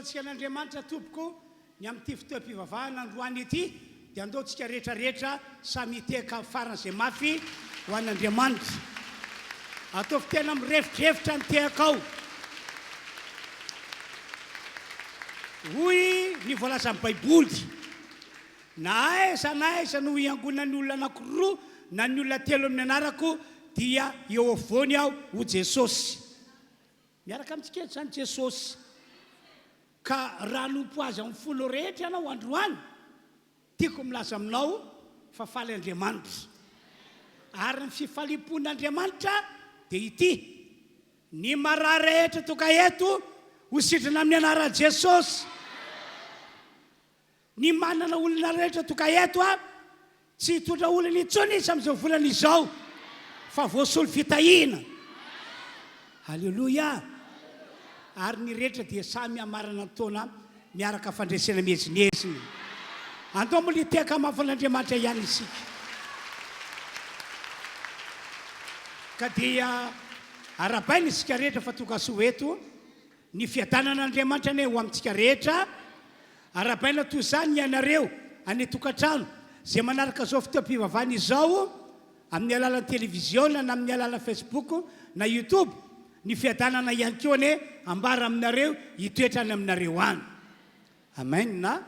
andaontsika an'Andriamanitra tompoko ny amin'ity fotoam-pivavahana androany ity dia andaontsika rehetrarehetra samy hiteka faran'izay mafy ho an'Andriamanitra. Ataovy tena mirefitrevitra ny tehaka ao. Hoy ny voalaza amin'ny Baiboly, na aiza no iangonan'ny olona anankiroa na ny olona telo amin'ny anarako dia eo afovoany aho ho Jesosy. Miaraka amintsika eto zany Jesosy. Ka raha nompo azy amin'ny folo rehetra ianao androany, tiako milaza aminao fa faly Andriamanitra. Ary ny fifalipon'Andriamanitra dia ity: ny marary rehetra toka eto ho sitrana amin'ny anaran'i Jesosy. Ny manana olona rehetra toka eto tsy hitondra olona intsony izy amin'izao volana izao, fa voasolo fitahina. Halleloja. Ary ny rehetra dia samy amarana taona miaraka fandresena mihezinyeziny. Andao moa liteka mafan'Andriamanitra ihany isika. Ka dia arabaina isika rehetra fa toka soa eto ny fiadanan'Andriamanitra ne ho amintsika rehetra. Arabaina toy izany ianareo any tokantrano zay manaraka zao fotoam-pivavahana izao amin'ny alalan'ny televiziona na amin'ny alalan'ny Facebook na YouTube. Ny fiadanana ihany koa ne ambara aminareo hitoetra any aminareo any. Amen. Na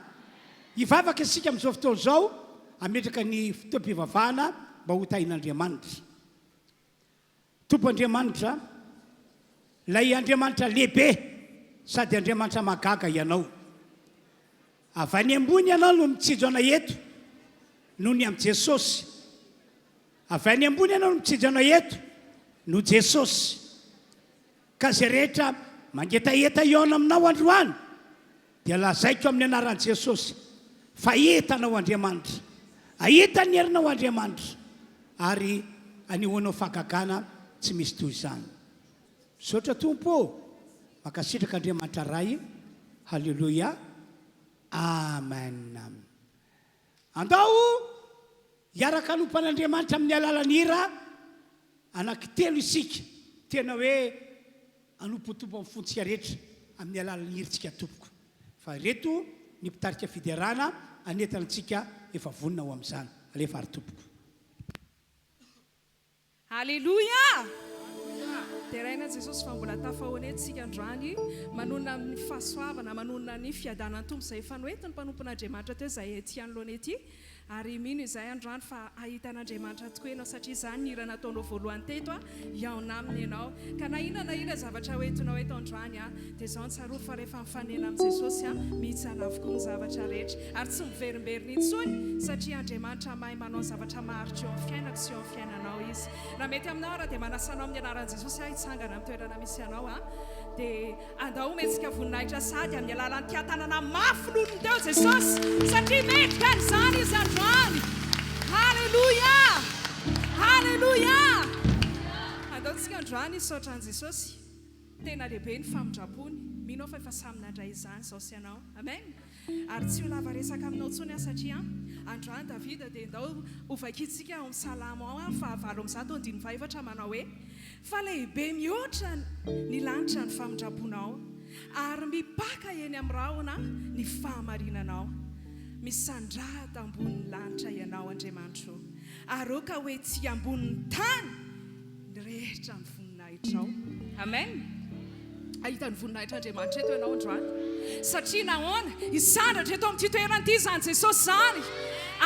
hivavaka isika amin'izao fotoana izao ametraka ny fotoam-pivavahana mba ho tahin'Andriamanitra. Tompo Andriamanitra, lay Andriamanitra lehibe sady Andriamanitra magaga ianao. Avy any ambony ianao no mitsijo ana eto noho ny amin'i Jesosy. Avy any ambony ianao no mitsijo ana eto no Jesosy. Ka zay rehetra mangetaheta iona aminao androany dia lazaiko amin'ny anaran'i Jesosy fa hitanao Andriamanitra, ahita ny herinao Andriamanitra, ary anehoanao fahagagana tsy misy toy izany. Misaotra tompo, makasitraka Andriamanitra ray. Halleloja. Amen. Andao hiaraka anompan'Andriamanitra amin'ny alalan'ny hira anankitelo isika. Tena hoe anompotompo amin'ny fontsika rehetra amin'ny alalan'ny hirintsika tompoko. Fa reto ny mpitarika fiderana anetantsika efa vonina ho amin'izany. Alefa ary tompoko. Halleluja. Teraina Jesosy fa mbola tafahoana tsika androany manona amin'ny fahasoavana, manona ny fiadanan'ny tompo izay efa noentiny mpanompon'Andriamanitra teo izay ety anoloana ety. Ary mino izay androany fa ahitan'Andriamanitra tokoa ianao satria izany ny hira nataonao voalohany teto iaona aminy ianao. Ka na ina zavatra hoentinao eto androany dia izao ny tsaroa fa rehefa mifanena amin'ny Jesosy mihitsana avokoa ny zavatra rehetra ary tsy miverimberina intsony satria Andriamanitra mahay manao zavatra maharitra eo amin'ny fiainako sy eo amin'ny fiainanao izy. Raha mety aminao raha dia manasanao amin'ny anaran'i Jesosy hitsangana amin'ny toerana misy ianao dia andao metsika voninahitra sady amin'ny alalan'ny tiatanana mafy nolony teo Jesosy satria metrika n'izany izy androany. Halleluja. Halleluja. Andaontsika androany isaotran'i Jesosy. Tena lehibe ny famindrapony. Mino fa efa samy nandray izany izao sy ianao. Amen. Ary tsy ho lava resaka aminao tsony satria androany Davida dia ndao hovakitsika ao amin'ny salamo ao fa 7:24 manao hoe fa lehibe mihoatra ny lanitra ny famindraponao ary mipaka eny amin'ny rahona ny fahamarinanao. Misandrahata ambonin'ny lanitra ianao Andriamanitra ary oka hoe tsy ambonin'ny tany ny rehetra ny voninahitra ao. Amen. Ahita ny voninahitra Andriamanitra eto ianao androany satria nahoana hisandratra eto amin'ity toerana ity izany Jesosy zany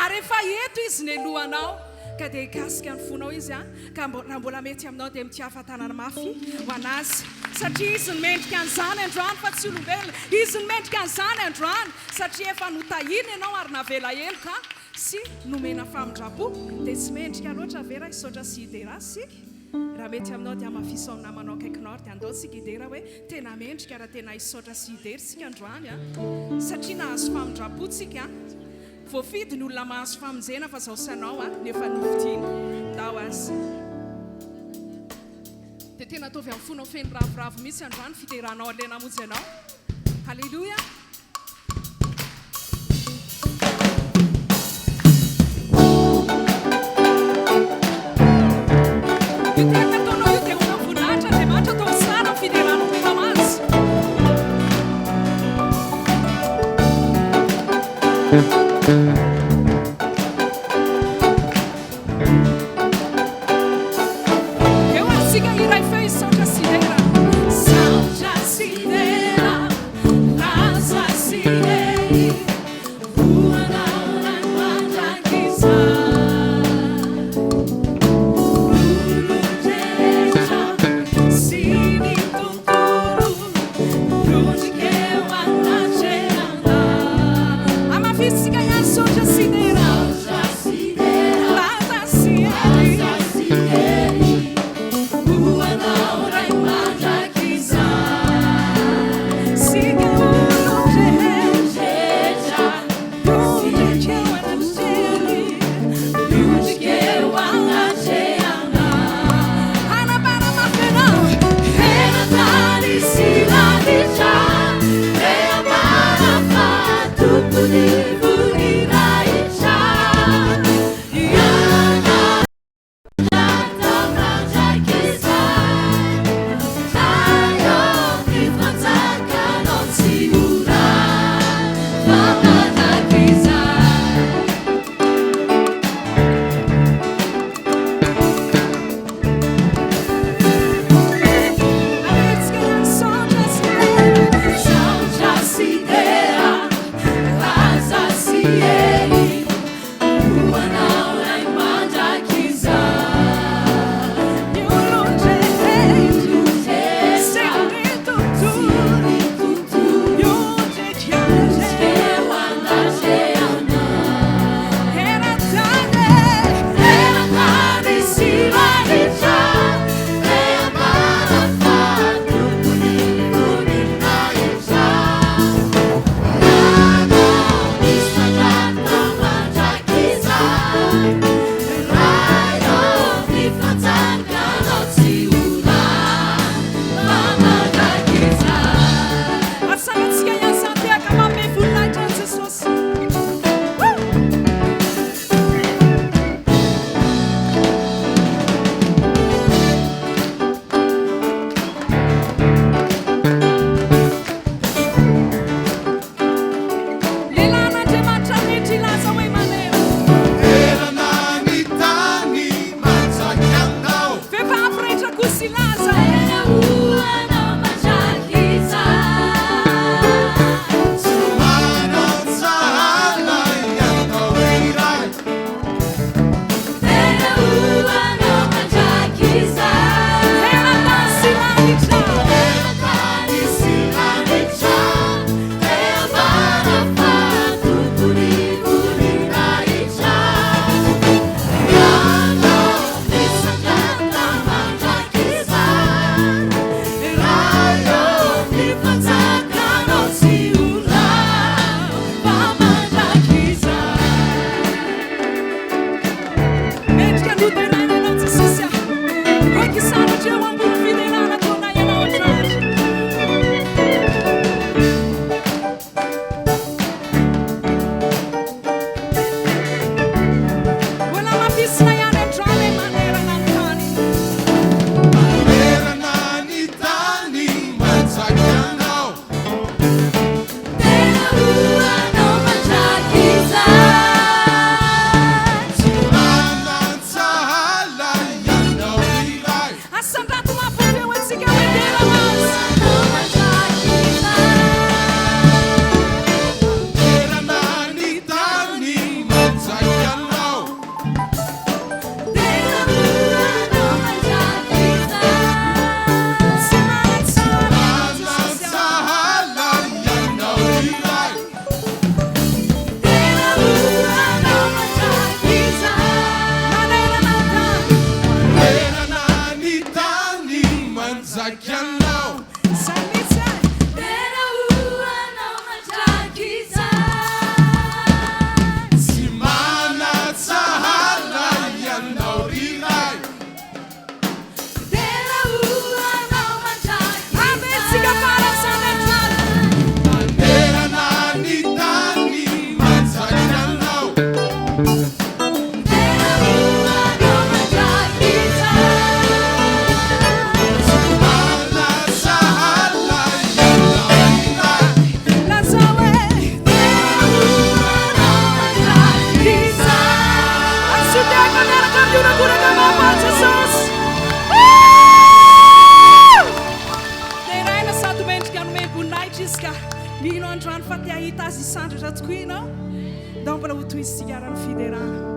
ary efa eto izy ny alohanao. Ka dia hikasika ny fonao izy ka raha mbola mety aminao dia mity hahafantarana mafy ho anazy satria izy ny mendrika an'izany androany fa tsy olombelona. Izy ny mendrika an'izany androany satria efa notahina ianao ary navela elo ka sy nomena famindrapo dia tsy mendrika loatra vera hisaotra sy hidera sika. Raha mety aminao dia mafisa ao namanao akaikinao dia andao sika hidera hoe tena mendrika raha tena hisaotra sy hidery sika androany satria nahazo famindrapo tsika voafidy ny olona mahazo famonjena fa zao sanao nefa nividiana ndao azy dia tena ataovy amin'ny fonao feno ravoravo mihitsy androany fideranao alena monjy ianao. Halleluja. Io tena ataonao io dia ho voninahitra Andriamanitra atao tsara fideranao tena mazy. Eu assiga irai fez só de acidera. São de acidera. Casa acidei. Rua na hora quizá. Lulu derecha. Sini tuturu. Rude que eu anache andar. Ama fiz se ganhar só de izy ka mino androany fa te ahita azy isandratra tokoa ianao donc mbola ho toy izy sika raha ny fiderana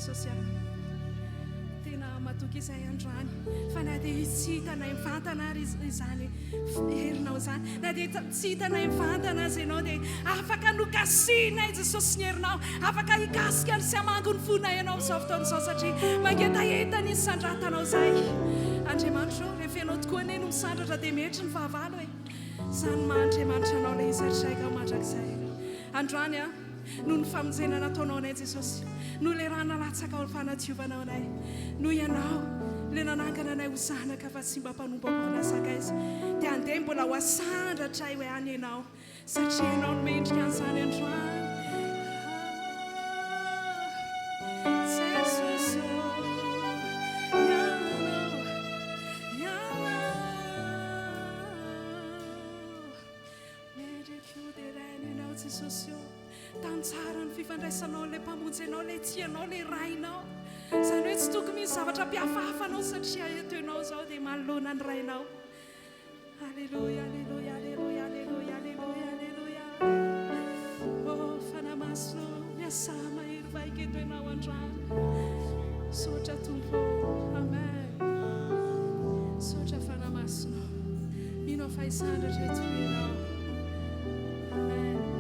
jesosy tena matoky izay androany fa na dia tsy hitanay mivantana ary izany herinao zany na dia tsy hitanay mivantana azy ianao dia afaka nokasianay jesosy ny herinao afaka hikasika ny sy hamango ny fonay ianao izao fotoan'izao satria mangetahetany izy sandratanao zay Andriamanitra rehefa ianao tokoa anie no misandratra dia mehetry ny fahavalo hoe zany mahandriamanitra anao ilay izy atraika mandrakizay androany a no ny famonjena nataonao anay jesosy no le raha nalatsaka ao ny fanadiovanao anay no ianao le nanangana anay ho zanaka fa tsy mba mpanombo ao nasaka izy dia andeha mbola ho asandratra hoe any ianao satria ianao no mendrika an'izany androany tantsara ny fifandraisanao le mpamonjy anao le tianao le rainao izany hoe tsy tokony misy zavatra mpihafahafanao satria eto ianao zao dia manoloana ny rainao alleluia alleluia alleluia alleluia alleluia alleluia oh fanamasino miasa mahery vaika eto ianao androany sotra tompo amen sotra fanamasino mino fa hisandratra eto ianao amen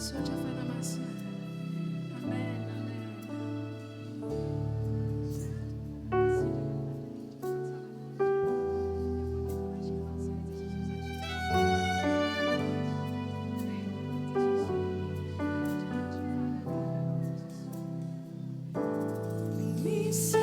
sotra fanamasina amen amen Is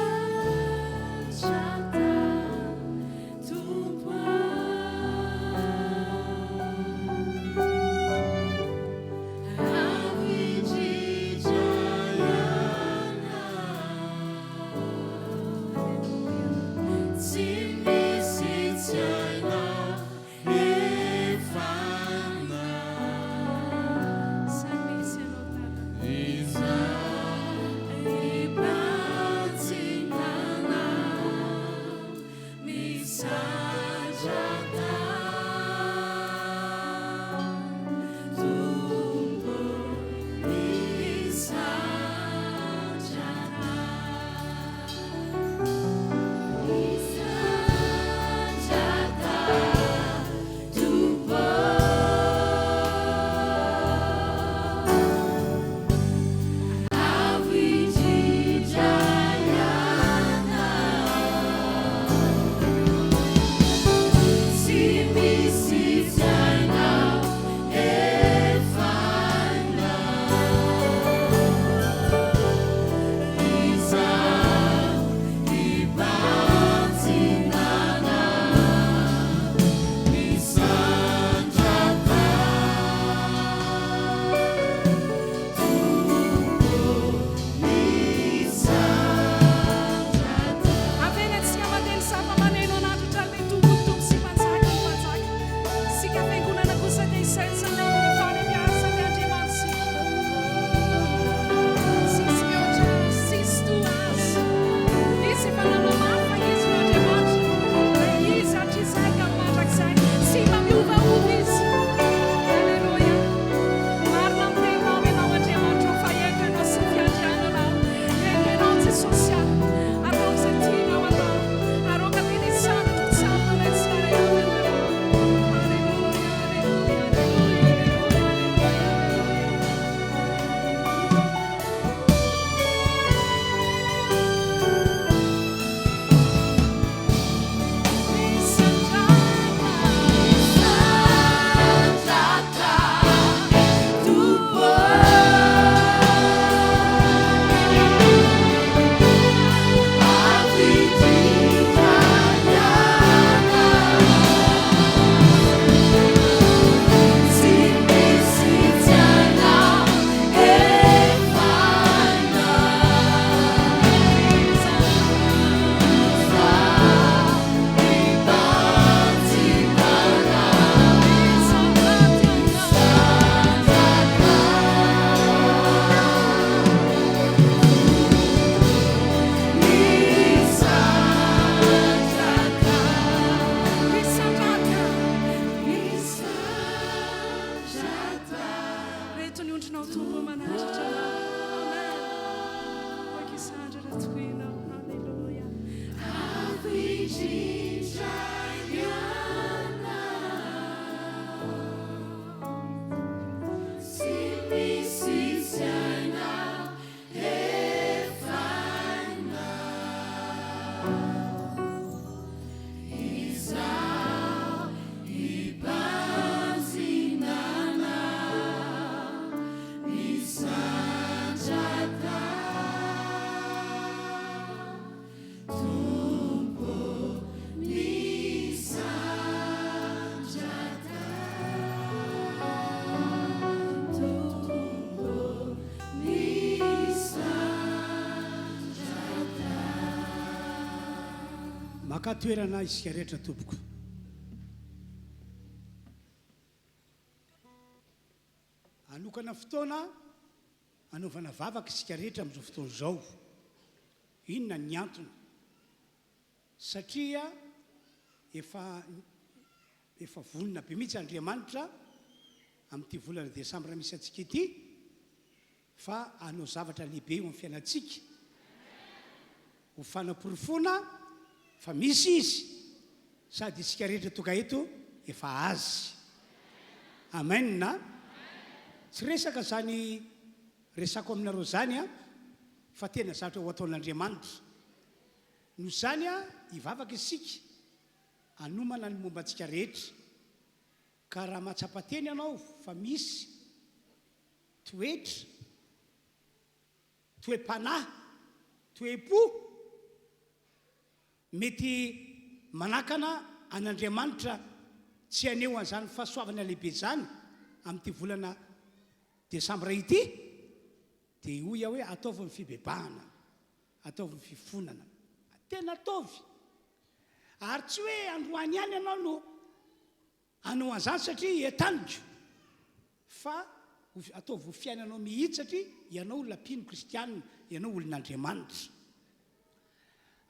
maka toerana isika rehetra tompoko. Anokana fotoana anaovana vavaka isika rehetra amin'izao fotoana izao. Inona ny antony? Satria efa vonona be mihitsy Andriamanitra amin'ity volana décembre misy antsika ity fa hanao zavatra lehibe eo amin'ny fiainantsika. Ho fanamporofona fa misy izy sady isika rehetra toka eto efa azy. Amen na? Tsy resaka zany resako aminareo zany fa tena zavatra ho ataon'Andriamanitra. Noho zany hivavaka isika anomana ny momba antsika rehetra. Ka raha mahatsapa-teny ianao fa misy toetra, toe-panahy, toe-po mety manakana an'Andriamanitra tsy aneo an'izany fahasoavana lehibe zany amin'ity volana décembre ity, dia hoy hoe ataovy ny fibebahana, ataovy ny fifonana. Tena ataovy. Ary tsy hoe androany ihany ianao no hanao an'izany satria etaniko, fa ataovy ho fiainanao mihitsy satria ianao olona mpino kristianina, ianao olon'Andriamanitra.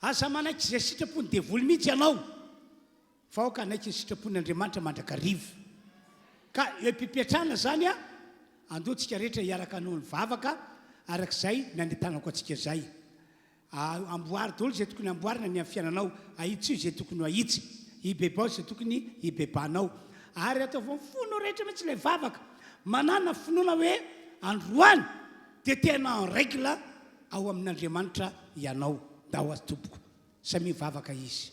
Asa manaiky izay sitrapony devoly mihitsy ianao, fa aoka anaiky ny sitrapon'Andriamanitra mandrakariva. Ka epimpiatrana zany andeontsika rehetra hiaraka hanao ny vavaka arak'izay nanetanako antsika zay. Amboary daholo izay tokony amboarina ny amin'ny fiainanao, ahitsy izay tokony ahitsy, hibebao izay tokony hibebanao. Ary ataovy mifono rehetra mihitsy ilay vavaka, manana finoana hoe androany dia tena en règle ao amin'Andriamanitra ianao. Da ho azy tompoko samy vavaka izy.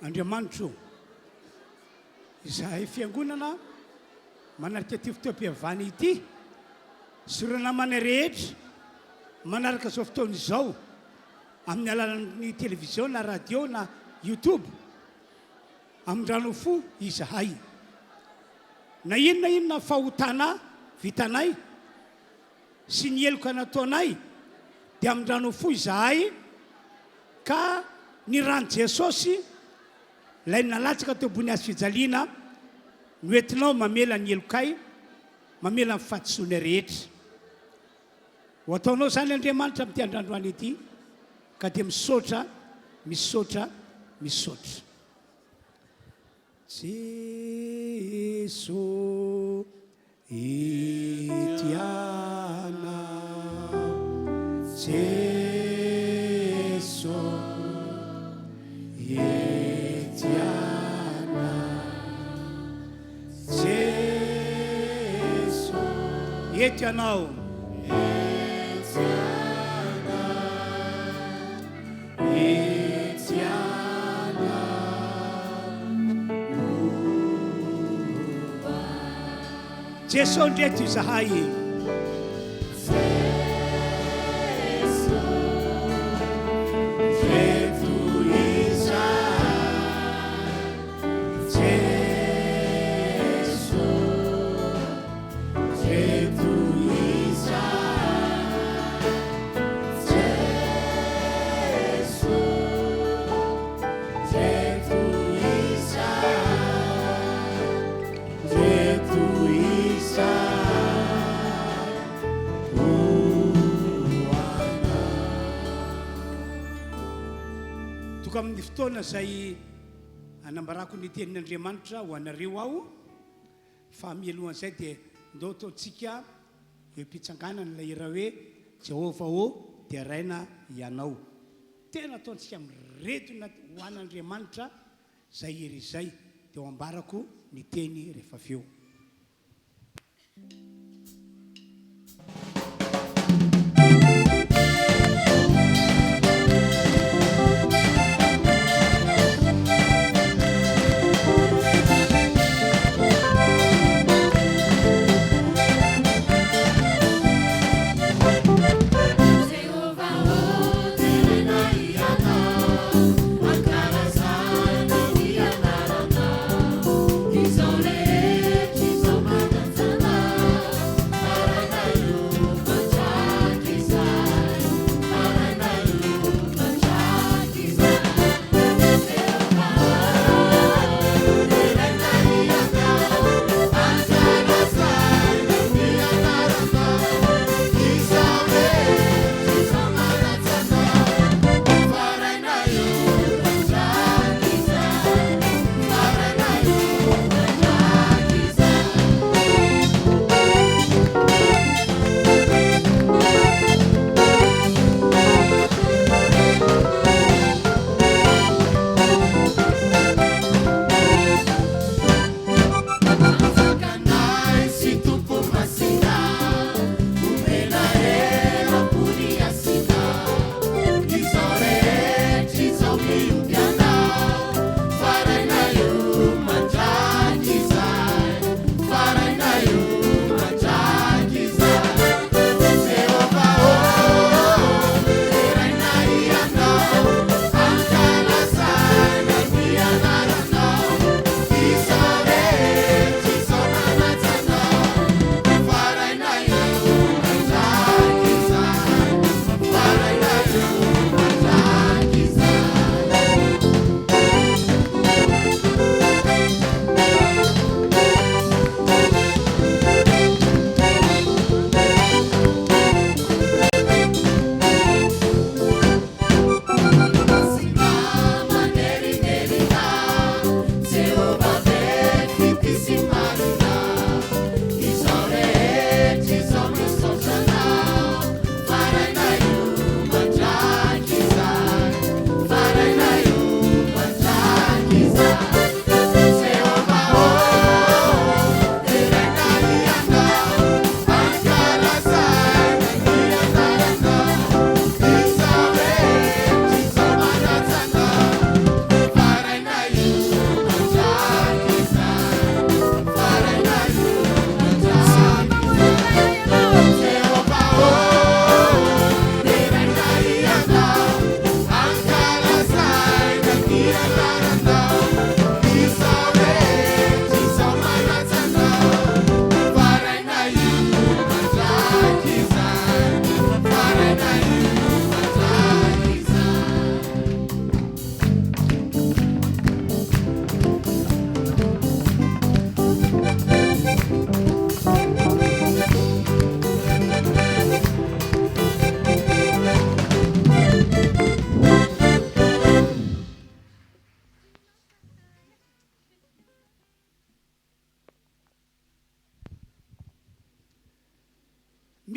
Andriamanitro, izahay fiangonana manaraka ty fotoam-pivavahana ity sy ireo namana rehetra manaraka izao fotoana izao amin'ny alalan'ny télévision na radio na YouTube amin-drano fo izahay. Na inona fahotana vitanay sy ny heloka nataonay dia amin-drano fo izahay, ka ny rano Jesosy lay nalatsaka teo ambony hazo fijaliana noentinao mamela ny helokay, mamela ny fahadisoana rehetra. Ho ataonao zany Andriamanitra amin'ity androandroany ity, ka dia misaotra, misaotra, misaotra. Jesu itiana, Jesu itiana, Jesu itianao, itiana, Jesô ndraiky toy zahay amin'ny fotoana zay anambarako ny tenin'Andriamanitra ho anareo aho fa mialohan'izay dia ndao ataontsika mpitsanganana ilay raha hoe Jehova dia raina ianao tena ataontsika miretina ho an'Andriamanitra zay ery zay dia ho ambarako ny teny rehefa avy eo.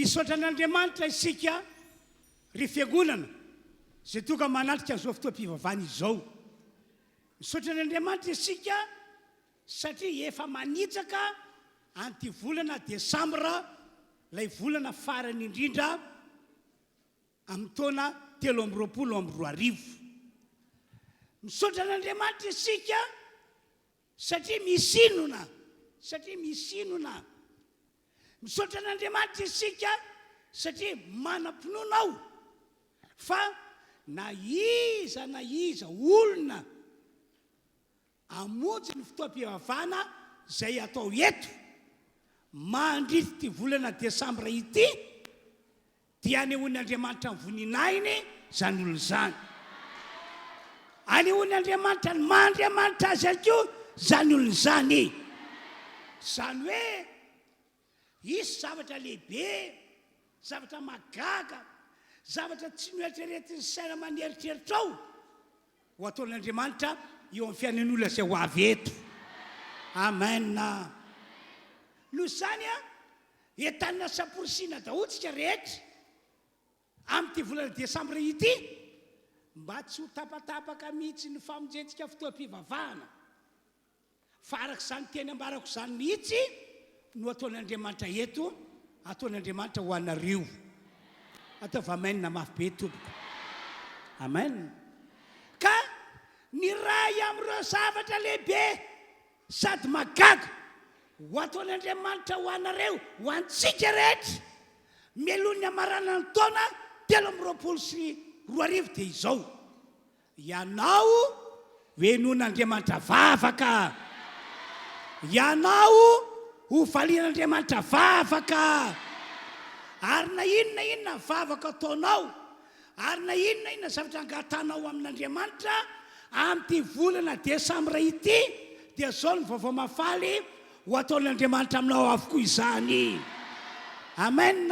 misaotra an'Andriamanitra isika ry fiangonana zay toka manatrika an'izao fotoam-pivavahana izao. Misaotra an'Andriamanitra isika satria efa manitsaka anty volana décembre, lay volana farany indrindra amin'ny taona 2024. Misaotra an'Andriamanitra isika satria misinona misaotra an'Andriamanitra isika satria manam-pinoanao fa na iza olona amonjy ny fotoam-pivavahana zay atao eto mandrity ty volana desambra ity dia anehoan'Andriamanitra ny voninahiny zany olona zany, anehoan'Andriamanitra ny mahandriamanitra azy akeo zany olona zany. Zany hoe isy zavatra lehibe, zavatra magaga, zavatra tsy noeritreretin'ny saina maneritreritra ao ho ataon'Andriamanitra eo amin'ny fiainan'olona zay ho avy eto. Amen. No zany entanina saporisiana dahotsika rehetra amin'ity volana desambra ity mba tsy ho tapatapaka mihitsy ny famonjentsika fotoam-pivavahana fa arak'izany teny ambarako izany mihitsy no ataon'Andriamanitra eto, ataon'Andriamanitra ho anareo. Ataova amen mafy be tompoko. Amen. Ka ny ray amin'ireo zavatra lehibe sady magaga ho ataon'Andriamanitra ho anareo, ho antsika rehetra mialohan'ny amarana ny taona 2024 dia izao: ianao hoenon'Andriamanitra vavaka, ianao ho valian'Andriamanitra vavaka, ary na inona vavaka ataonao, ary na inona zavatra angatanao amin'Andriamanitra amin'ity volana desambra ity dia zao ny vaovao mafaly ho ataon'Andriamanitra aminao avokoa izany. Amen.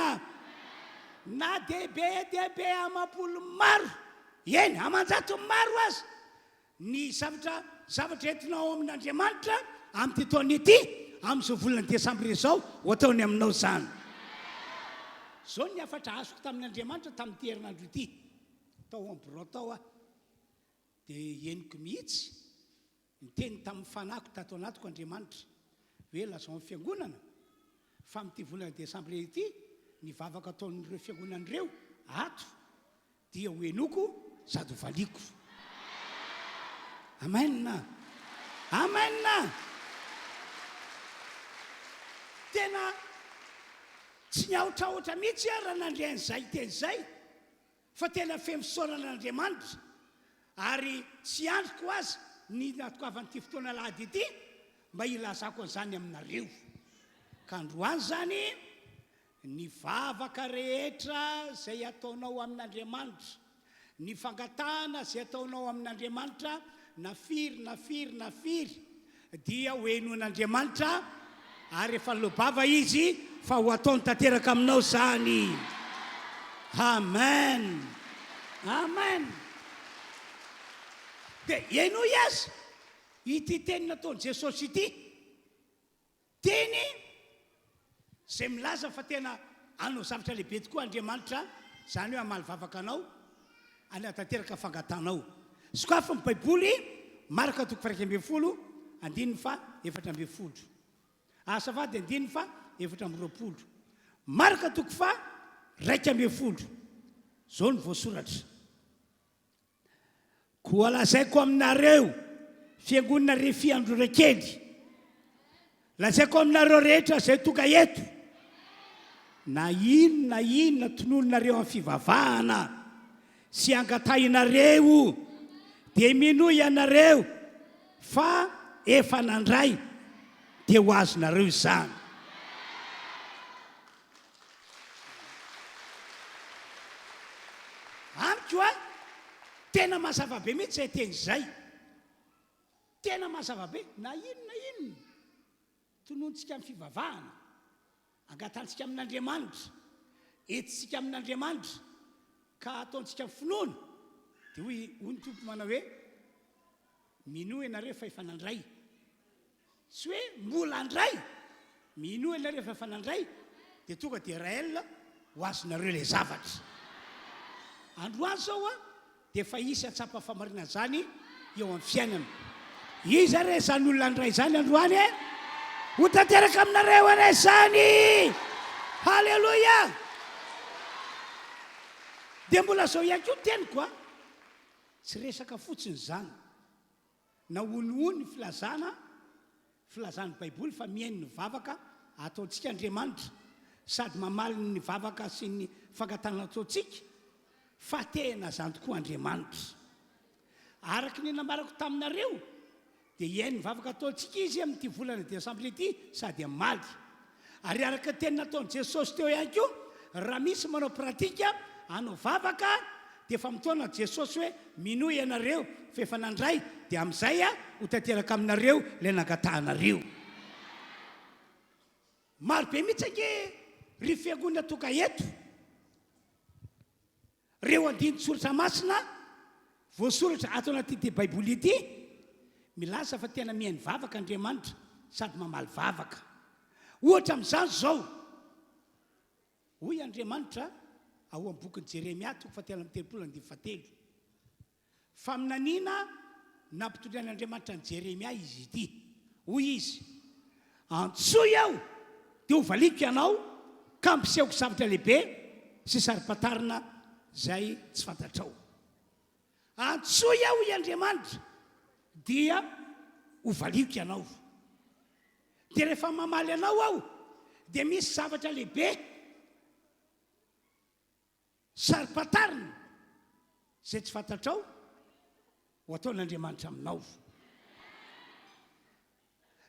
Na dehibe amam-polo maro, eny amanjato maro azy ny zavatra entinao amin'Andriamanitra amin'ity taona ity, amin'izao volana desambra izao ho ataony aminao zany. Zao ny afatra azoko tamin'Andriamanitra tamin'ity herinandro ity, tao ambirao tao dia eniko mihitsy niteny tamin'ny fanako tato anatiko Andriamanitra hoe lazao amin'ny fiangonana fa amin'ity volana desambra ity ny vavaka ataon'ireo fiangonan'ireo ato dia ho enoko sady ho valiko. Amen. Amen. Tena tsy niaotraotra mihitsy raha nandray an'izay teny zay fa tena femisaoran'Andriamanitra ary tsy andriko azy ny natokavan'ity fotoana Alahady ity mba ilazako an'izany aminareo. Ka androany zany ny vavaka rehetra zay ataonao amin'Andriamanitra, ny fangatahana zay ataonao amin'Andriamanitra na firy dia hoenon'Andriamanitra ary efa lobava izy fa ho ataony tanteraka aminao zany. Amen. Amen. Dia eno iazy ity teny nataon'i Jesosy ity, teny zay milaza fa tena anao zavatra lehibe tokoa Andriamanitra, zany hoe amaly vavaka anao, anatanteraka fangatanao. Sokafa ny Baiboly maraka toko 1:20, andininy fa 4:20. Asavady andininy fa 4:20. Maraka toko fa 2:20. Zao ny voasoratra: koa lazaiko aminareo fiangonana RHEFI Androndrakely, lazaiko aminareo rehetra zay tonga eto, na inona tonononareo amin'ny fivavahana sy angatahinareo dia mino ianareo fa efa nandray dia ho azonareo izany. Amiko tena mazava be mihitsy zay teny zay, tena mazava be. Na inona tonontsika amin'ny fivavahana, angatantsika amin'Andriamanitra, etitsika amin'Andriamanitra ka ataontsika finoana dia hoy ny tompo manao hoe mino ianareo fa efa nandray, tsy hoe mbola andray, mino ianareo fa efa nandray dia tonga dia Israel ho azonareo ilay zavatra. Androany zao dia efa isy atsapa famarina zany eo amin'ny fiainana. Iza re zany olona andray zany androany ho tanteraka aminareo ane zany. Halleluia. Dia mbola zao ihany koa teniko tsy resaka fotsiny zany na onony filazana Baiboly fa mihaino ny vavaka ataontsika Andriamanitra sady mamaly ny vavaka sy ny fankatana ataontsika fa tena zany tokoa Andriamanitra. Araky ny namarako taminareo dia iainy vavaka ataontsika izy amin'ity volana décembre ity sady amaly. Ary araka teny nataon'i Jesosy teo ihany koa, raha misy manao pratika hanao vavaka dia efa mitaona Jesosy hoe minoa ianareo fa efa nandray dia amin'izay ho tanteraka aminareo ilay nangatahanareo. Maro be mihitsy ange ry fiangonana toka eto, reo andiny soratra masina voasoratra ato anatyity baiboly ity milaza fa tena mihainy vavaka Andriamanitra sady mamaly vavaka. Ohatra amin'izany zao, hoy Andriamanitra ao amin'ny bokin'i Jeremia 37:7, fa minanina nampitolyan'Andriamanitra ny Jeremia izy ity. Hoy izy, antsoy aho dia hovaliko ianao ka ampisehoko zavatra lehibe sy sari-patarina zay tsy fantatrao. Antsoy aho i Andriamanitra dia hovaliko ianao. Dia rehefa mamaly anao aho dia misy zavatra lehibe sari-patarina zay tsy fantatrao ho ataon'Andriamanitra aminao.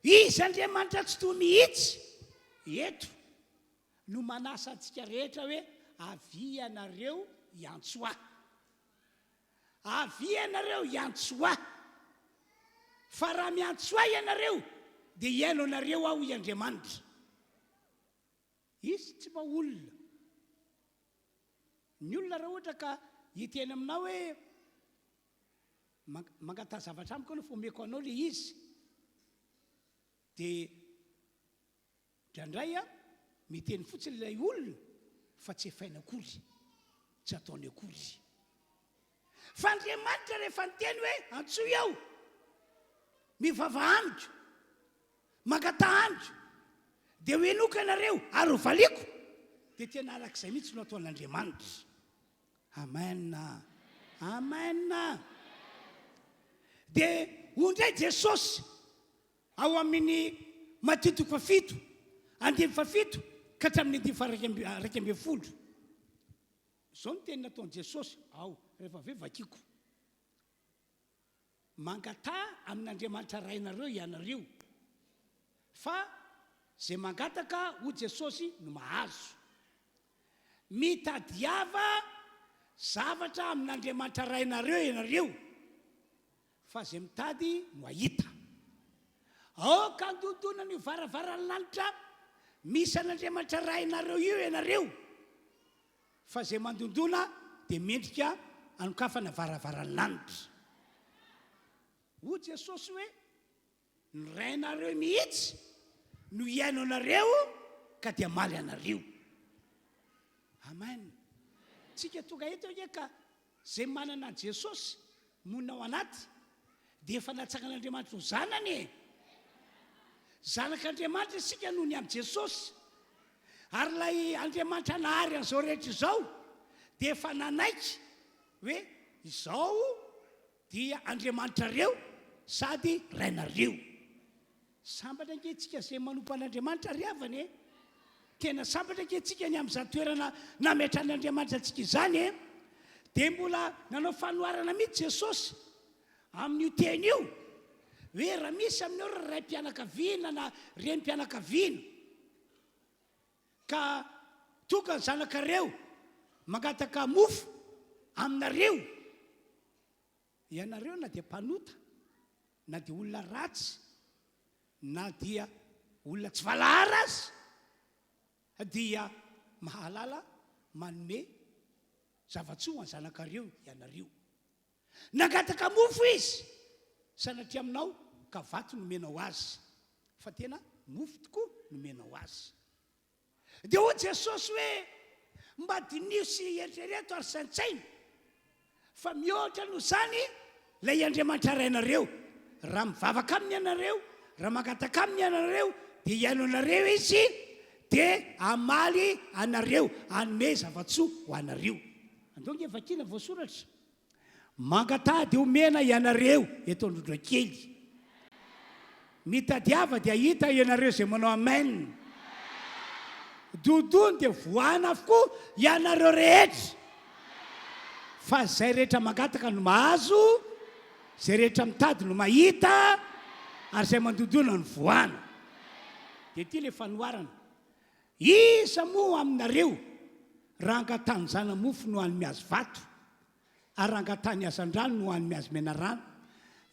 Izy Andriamanitra tsy toa mihitsy eto no manasa antsika rehetra hoe avy ianareo iantso ahy, avy ianareo iantso ahy. Fa raha miantso ahy ianareo dia iaino anareo aho i Andriamanitra. Izy tsy maolona. Ny olona raha ohatra ka hiteny aminao hoe mangata zavatra amiko anao fa omeko anao le izy, dia ndraindray miteny fotsiny ilay olona fa tsy efaina akory, tsy ataony akory. Fa Andriamanitra rehefa niteny hoe antsoy aho, mivava amiko, mangata amiko, dia ho enoka ianareo ary ho valiko, dia tena arak'izay mihitsy no ataon'Andriamanitra. Amen. Amen. Dia ondray Jesosy ao amin'ny Matthieu 7:7 ka hatramin'ny 2:11. Izao no teny nataon'i Jesosy ao rehefa avy vakiko. Mangata amin'Andriamanitra rainareo ianareo, fa zay mangataka ho Jesosy no mahazo. Mitadiava zavatra amin'Andriamanitra rainareo ianareo, fa zay mitady no ahita. Ao ka andondona ny varavaran'ny lanitra misy an'Andriamanitra rainareo io ianareo, fa zay mandondona dia mendrika anokafana varavaran'ny lanitra. Ho Jesosy hoe ny rainareo mihitsy no iaino anareo ka dia maly anareo. Amen. Tsika tonga eto hoe ka zay manana Jesosy monina ao anaty dia efa natsakan'Andriamanitra ho zanany. Zanak'Andriamanitra isika noho ny amin'ny Jesosy. Ary ilay Andriamanitra nahary an'izao rehetra izao dia efa nanaiky hoe izao dia Andriamanitra reo sady rainareo. Sambatra ankehintsika zay manompo an'Andriamanitra ry havany. Tena sambatra ankehintsika ny amin'izany toerana nametran'Andriamanitra antsika izany. Dia mbola nanao fanoharana mihitsy Jesosy amin'io teny io hoe raha misy aminao ray-mpianakaviana na renim-pianakaviana ka toka ny zanakareo mangataka mofo aminareo, ianareo na dia mpanota na dia olona ratsy na dia olona tsy valahara azy, dia mahalala manome zavatsoa ny zanakareo ianareo. Nangataka mofo izy sanatria aminao ka vato nomenao azy, fa tena mofo tokoa nomenao azy. Dia ho Jesosy hoe mba dinio sy eritrereto ary saintsaina fa mihoatra no zany ilay Andriamanitra rainareo. Raha mivavaka aminy ianareo, raha mangataka aminy ianareo, dia iaino anareo izy dia amaly anareo, anome zavatsoa ho anareo. Andonge vakina voasoratra, mangata dia omena ianareo eto Androndrakely. Mitadiava dia hita ianareo zay manao amen. dodony dia voana avokoa ianareo rehetra fa zay rehetra mangataka no mahazo zay rehetra mitady no mahita ary zay mandodona no voana dia ty le fanoarana isa moa aminareo rangatany zana mofo no any miazy vato ary rangatany azan-drano no any miazy menarano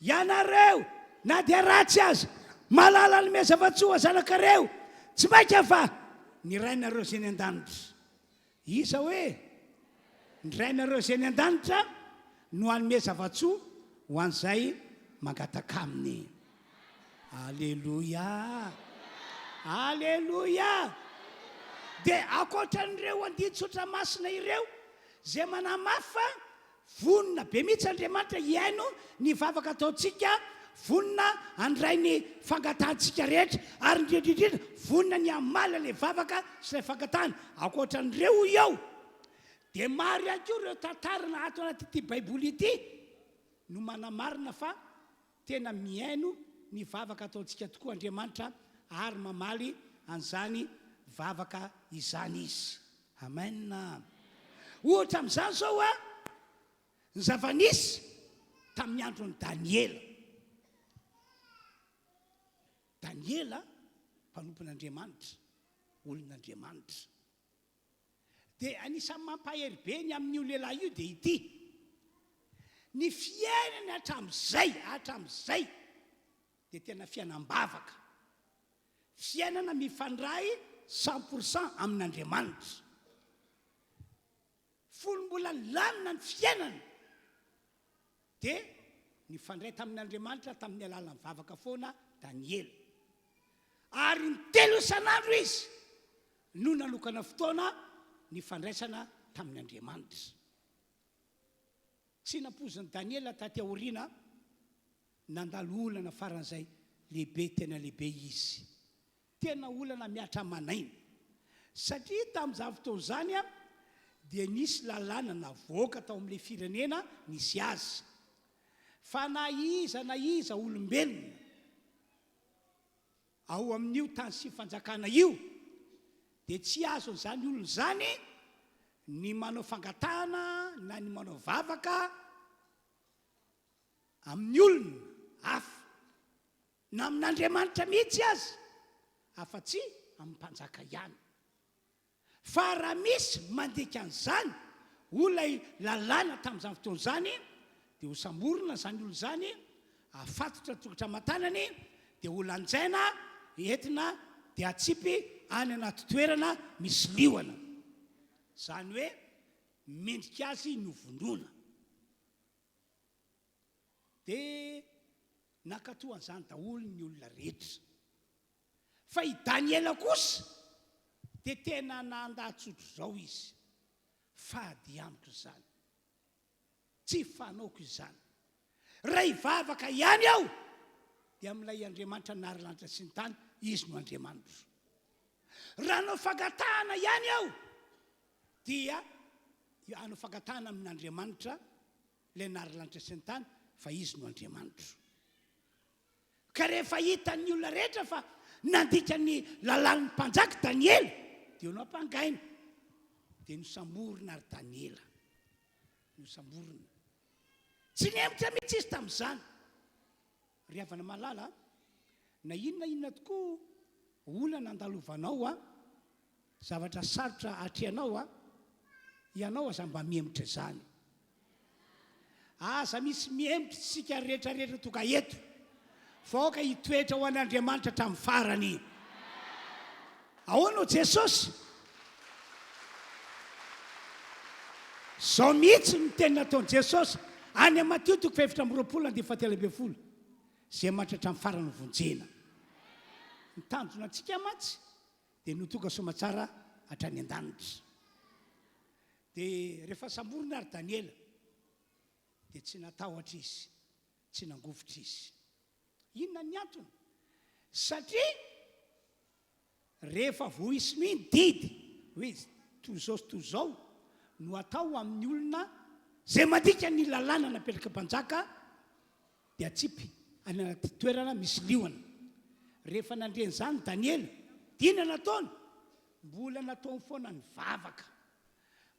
ianareo na dia ratsy azy malala ny mezavatsoa zanakareo tsy maika fa ny rainareo zay ny an-danitra isa hoe ny rainareo zay ny an-danitra no any mezavatsoa ho an'izay mangataka aminy alleloia alleloia dia akoatran'ireo anditsotra masina ireo zay manamafa vonina be mihitsy Andriamanitra iaino ny vavaka ataontsika vonina andray ny fangatantsika rehetra ary indrindrindrindra vonina ny amala le vavaka sy lay fangatana akoatran'ireo eo dia maro ihany koa ireo tantarana ato anaty baiboly ity no manamarina fa tena miaino ny vavaka ataontsika tokoa Andriamanitra ary mamaly an'izany vavaka izany izy amen ohatra amin'izany zao a ny zava-nisy tamin'ny andron'ny Daniela mpanompon'Andriamanitra olon'Andriamanitra dia anisan'ny mampahery be ny amin'io lehilahy io dia ity ny fiainany hatram'izay dia tena fiainam-bavaka fiainana mifandray 100% amin'Andriamanitra folombola lamina ny fiainana dia nifandray tamin'Andriamanitra tamin'ny alalan'ny vavaka foana Daniela ary ny 3 isan'andro izy no nalokana fotoana ny fandraisana tamin'ny Andriamanitra tsy nampozan'ny Daniela taty aoriana nandalo olana faran'izay lehibe tena lehibe izy tena olana miatra manaina satria tamin'izany fotoana izany a dia nisy lalàna navoaka tao amin'ilay firenena nisy azy fa na iza olombelona ao amin'io tany sy fanjakana io dia tsy azo n'izany olona izany ny manao fangatahana na ny manao vavaka amin'ny olona hafa na amin'Andriamanitra mihitsy azy afa-tsy amin'ny mpanjaka ihany fa raha misy mandika an'izany olona lalàna tamin'izany fotoana izany dia ho samborona zany olo izany afatotra tokotra matanany dia ho lanjaina entina dia atsipy any anaty toerana misy lioana zany hoe mendrika azy novondrona dia nakatoan'izany daholo ny olona rehetra fa i Daniela kosa dia tena nandahtsotro zao izy fady amiko izany tsy fanaoko izany raha hivavaka ihany aho dia amin'ilay Andriamanitra narylanitra sy ny tany izy no Andriamanitra raha nao fangatahana ihany aho dia anao fangatahana amin'Andriamanitra ilay narylanitra sy ny tany fa izy no Andriamanitra ka rehefa hitan'ny olona rehetra fa nandika ny lalàn'ny mpanjaka Daniela dia nao ampangaina dia nosamborina ary Daniela nosamborina tsy nemotra mihitsy izy tamin'izany ry havana malala na inona tokoa olana andalovanao a zavatra sarotra atreanao a ianao aza mba miemotra izany aza misy miemotra tsika rehetrarehetra toka eto faoka hitoetra ho an'Andriamanitra hatramin'ny farany ahoana o Jesosy zao mihitsy ny teny nataon'i Jesosy any amin'ny Mateo 7:20 zay matratra amin'ny farany vonjena ny tanjona antsika matsy dia notoka somatsara hatrany an-danitra dia rehefa samborina ary Daniela dia tsy natahotra izy tsy nangovotra izy inona ny antony satria rehefa vohisy mihiny didy hoe toy zao no atao amin'ny olona zay mandika ny lalàna napetraka mpanjaka dia atsipy any anaty toerana misy lioana rehefa nandren'izany Daniela dina nataony mbola natao foana ny vavaka,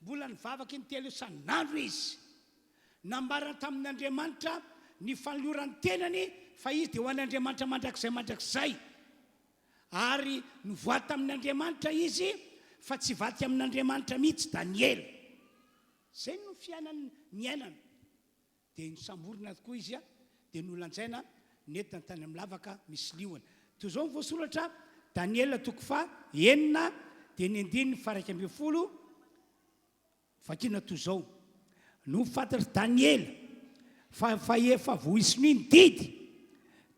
mbola ny vavaka ny telo isan'andro izy. Nambarana tamin'Andriamanitra ny fanoloran'ny tenany fa izy dia ho an'Andriamanitra mandrakizay ary nivoady tamin'Andriamanitra izy fa tsy vaty amin'Andriamanitra mihitsy Daniela. Zay no fiainany ny ainana. Dia nisamborina tokoa izy dia nolanjaina nentina tany amin'ny lavaka misy liona. Toy izao ny voasoratra Daniela 9 dia ny 9:1 vakiana toy izao: no fantatry Daniela fa efa voisiny ny didy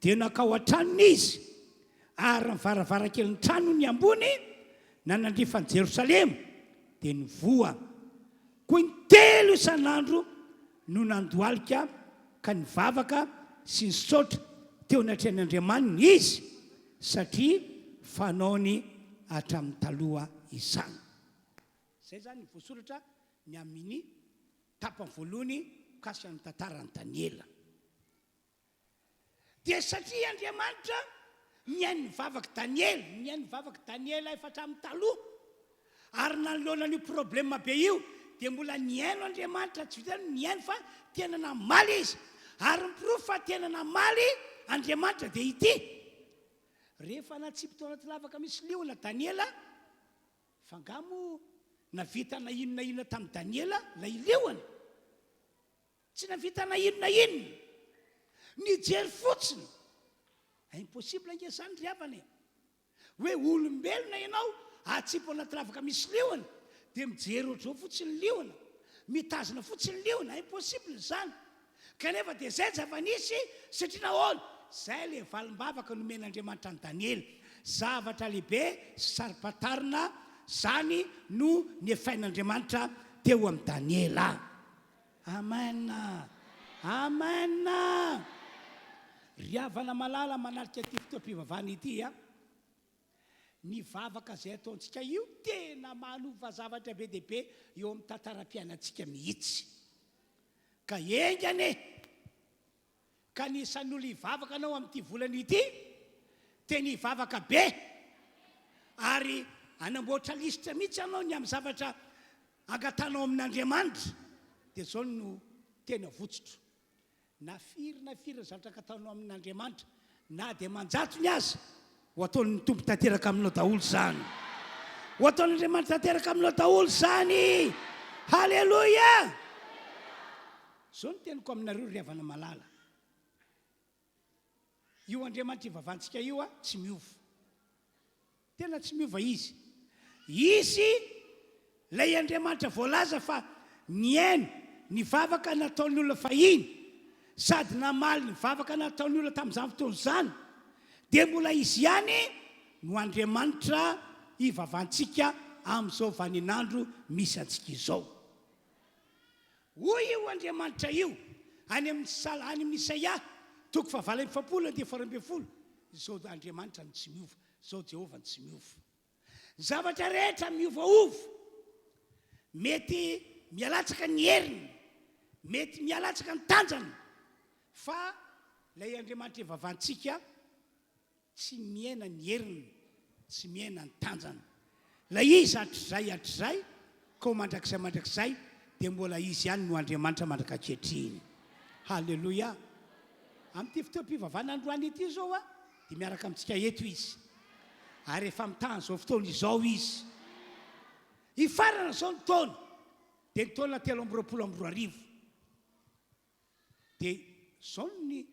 dia nakao an-tranony izy, ary ny varavarankelin'ny trano ny ambony na nandrifany Jerosalema dia nivoa. Koa ny 3 isan'andro no nandoalika ka ny vavaka sy ny saotra teo anatrehan'Andriamanina izy, satria fanaony hatramin'ny taloha izany. Zay zany ny voasoratra ny amin'ny tapany voalohany mikasika ny tantaran'ny Daniela. Dia satria Andriamanitra miainy ny vavaka Daniela, miainy ny vavaka Daniela efa hatramin'ny taloha, ary nanoloana io problème be io dia mbola niaino Andriamanitra, tsy vitany niaino fa tena namaly izy, ary miprofo fa tena namaly Andriamanitra dia ity: rehefa natsipy tao anaty lavaka misy liona Daniela, fangamo navita na inona tamin'ny Daniela lay liona, tsy navita na inona, nijery fotsiny. Impossible ange zany ry havana, hoe olombelona ianao atsipy anaty lavaka misy liona dia mijery ohatr'izao fotsiny liona, mitazona fotsiny liona, impossible zany. Kanefa dia zay zava-nisy satria nahoana? Zay le valim-bavaka nomen'Andriamanitra ny Daniela. Zavatra lehibe sy sari-patarina zany no nefain'Andriamanitra teo amin'ny Daniela. Amen, amen. Ry havana malala manarika ty fotoam-pivavahana ity ny vavaka zay ataontsika io tena manova zavatra be dia be eo amin'ny tantaram-piainantsika mihitsy. Ka engane, ka nisan'olo hivavaka anao amin'ity volana ity, dia ny vavaka be, ary anamboatra lisitra mihitsy anao ny amin'ny zavatra angatanao amin'Andriamanitra, dia zao no tena votsotro. Na firy zavatra angatanao amin'Andriamanitra, na dia manjatony aza, ho ataon'ny tompo tanteraka aminao daholo zany, ho ataon'Andriamanitra tanteraka aminao daholo zany. Halleluia! Zao no teniko aminareo ry havana malala. Io Andriamanitra ivavahantsika io tsy miova, tena tsy miova izy. Izy lay Andriamanitra voalaza fa niaino ny vavaka nataon'ny olona fahiny, sady namaly ny vavaka nataon'ny olona tamin'izany fotoana izany, dia mbola izy ihany no Andriamanitra ivavahantsika amin'izao vaninandro misy antsika izao. Hoy io Andriamanitra io any amin'ny Isaia 9:40 izao Andriamanitra no tsy miova, izao Jehovah no tsy miova. Zavatra rehetra miovaova, mety mialatsaka ny heriny, mety mialatsaka ny tanjany, fa lay Andriamanitra ivavahantsika tsy miaina ny heriny, tsy miaina ny tanjany. Lay izy hatr'izay ka ho mandrakizay dia mbola izy ihany no Andriamanitra mandrakatretriny. Halleluia! Amin'ity fotoam-pivavahana androany ity zao dia miaraka amintsika eto izy, ary efa mitany izao fotoana izao izy. Ifarana izao ny taona dia ny taona 322. Dia zao ny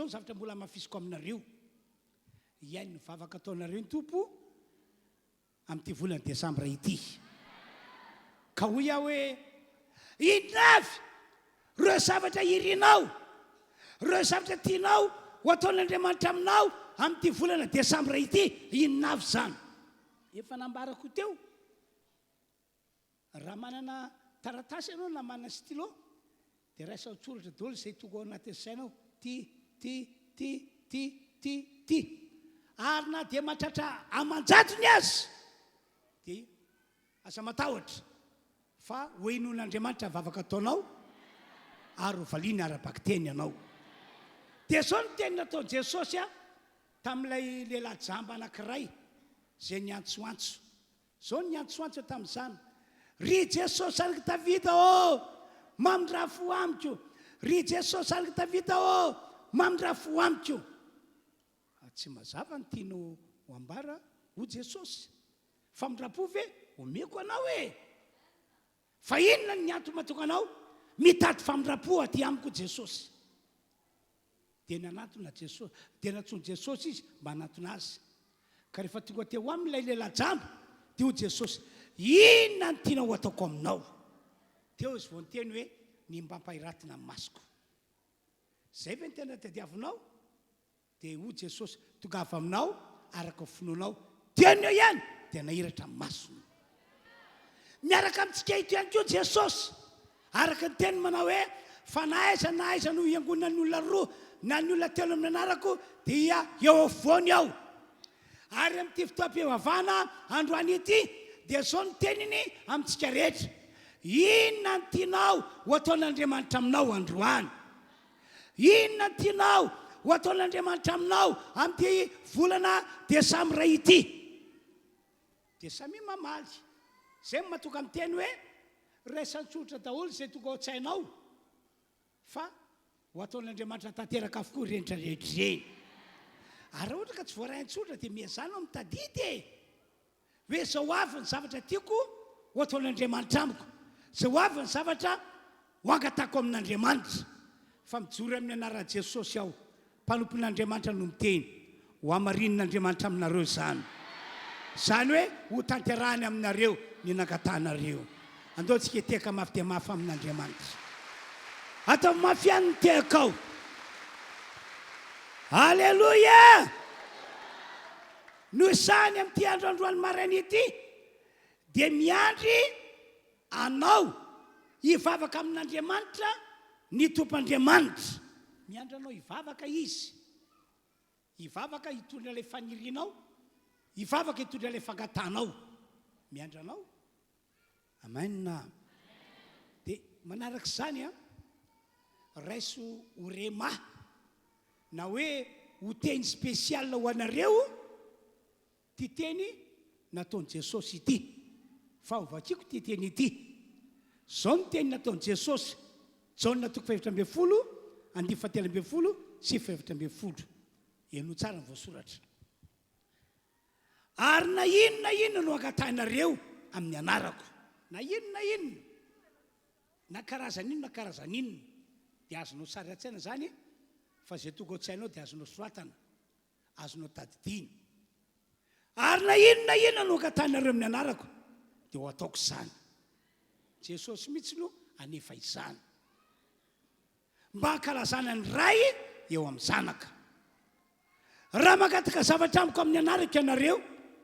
zavatra mbola mahafisiko aminareo: iainy ny vavaka ataonareo ny tompo amin'ity volana décembre ity. Ka hoy aho hoe inavy reo zavatra irinao, reo zavatra tianao ho ataon'Andriamanitra aminao amin'ity volana décembre ity, inavy zany. Efa nambarako teo, raha manana taratasy ianao na manana stylo dia raisa tsoratra daholo izay tonga ao anatin'ny sainao, ty, ary na dia mahatratra amanjatony azy dia asa matahotra fa hoenon'Andriamanitra vavaka ataonao ary hovaliany ara-bakteny ianao. Dia zao no teny nataon'i Jesosy tamin'ilay lehilahy jamba anankiray zay niantsoantso zao ny antsoantso tamin'izany ry jesosy ariky tavita ô mamindra fo amiko ry jesosy ariky tavita ô mamindra fo amiko tsy mazava ny tiano ho ambara ho jesosy fa mindrapo ve omeko anao e fa inona ny anto matonga anao mitady famindrapo aty amiko jesosy dia ny anatona jesosy dia natsony jesosy izy mba anatona azy ka rehefa tonga teo amin'ilay lehilahy-jambo dia ho jesosy inona ny tiana ho ataoko aminao teo izy vao nyteny hoe ny mba mpahiratina amin'ny masoko zay ve ny tena tadiavinao dia ho jesosy tonga avy aminao araka ny finoanao tiany eo ihany dia nahiratra amin'ny masony miaraka amintsika ito ihany koa jesosy araka ny teny manao hoe fa naiza no iangonana ny olona roa na ny olona telo amin'ny anarako dia eo afovoany aho ary amin'ity fotoam-pivavahana androany ity dia zao ny teniny amintsika rehetra inona ny tianao ho ataon'Andriamanitra aminao androany inona ny tianao ho ataon'Andriamanitra aminao amin'ity volana décembre ity dia samy mamaly zay matoka amin'ny teny hoe raisan-tsotra daholo zay tonga ao tsainao fa ho ataon'Andriamanitra tanteraka avokoa renitra rehetra ireny ary raha ohatra ka tsy voarain-tsotra dia miazana mitadidy e hoe zao avy ny zavatra tiako ho ataon'Andriamanitra amiko zao avy ny zavatra ho angatako amin'Andriamanitra fa mijory amin'ny anaran'i Jesosy aho mpanompon'Andriamanitra no miteny ho amarin'Andriamanitra aminareo zany hoe ho tanterahany aminareo ny nangatanareo andao tsika teka mafy dia mafy amin'Andriamanitra atao mafy ihany ny tekao Alleluia no sany amin'ity androandroany maraina ity dia miandry anao hivavaka amin'Andriamanitra ny tompoandriamanitra miandry anao hivavaka izy hivavaka hitondra ilay fanirianao hivavaka hitondra ilay fangatanao miandry anao amena dia manaraka izany a raiso orema na hoe ho teny spesial ho anareo ty teny nataon'i Jesosy ity fa hovakiako ty teny ity zao ny teny nataon'i Jesosy jaona toko 7:10 andiny 7:10 sy 7:10 eno tsara ny voasoratra ary na inona no angatanareo amin'ny anarako na inona na karazan'inona dia azonao sary an-tsaina zany fa zay tonga ao tsainao dia azonao soratana azonao tadidiny ary na inona no angatanareo amin'ny anarako dia ho ataoko izany Jesosy mihitsy no anefa izany mba hankalazana ny ray eo amin'ny zanaka raha mangataka zavatra amiko amin'ny anarako ianareo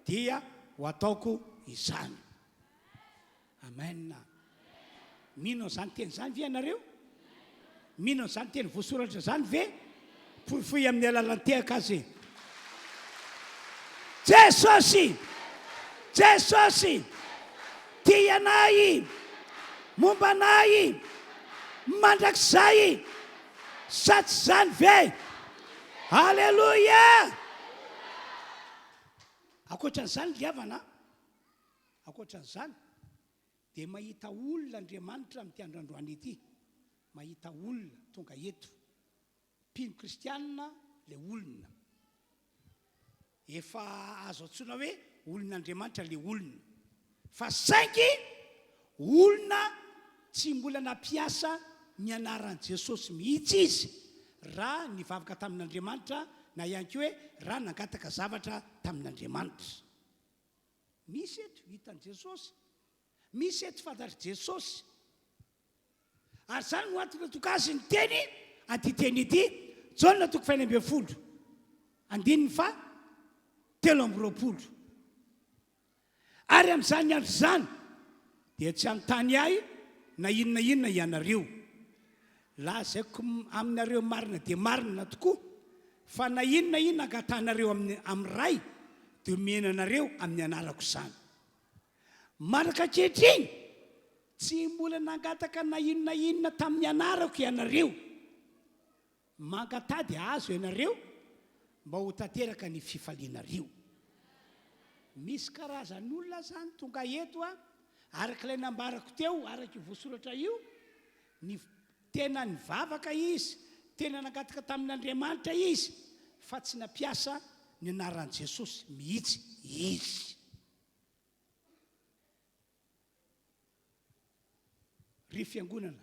dia ho ataoko izany amen mino zany teny zany ve ianareo mino zany teny voasoratra zany ve porifoy amin'ny alalantehaka azy Jesosy tianay mombanay mandrakizay sa tsy zany ve Alleluia akoatran'izany liavana akoatran'izany dia mahita olona Andriamanitra amin'ity androandroany ity mahita olona tonga eto mpino kristianina le olona efa azo antsoina hoe olon'Andriamanitra le olona fa saingy olona tsy mbola nampiasa ny anaran'i Jesosy mihitsy izy raha nivavaka tamin'Andriamanitra na ihany koa hoe raha nangataka zavatra tamin'Andriamanitra misy eto hitan'i Jesosy misy eto fantatry Jesosy ary zany no antony toka azy ny teny anty teny ity jaona toko 7:10 andininy fa 7:20 ary amin'izany andro zany dia tsy anontany ahy na inona ianareo lazaiko aminareo marina dia marina tokoa fa na inona angatanareo amin'ny ray dia omenanareo amin'ny anarako izany manaka kehitriny tsy mbola nangataka na inona tamin'ny anarako ianareo mangatady azo ianareo mba ho tanteraka ny fifalianareo misy karazan'olona zany tonga eto arak'ilay nambarako teo araky voasoratra io ny tena ny vavaka izy tena nagatika tamin'Andriamanitra izy fa tsy nampiasa ny anaran'i Jesosy mihitsy izy. Ry fiangonana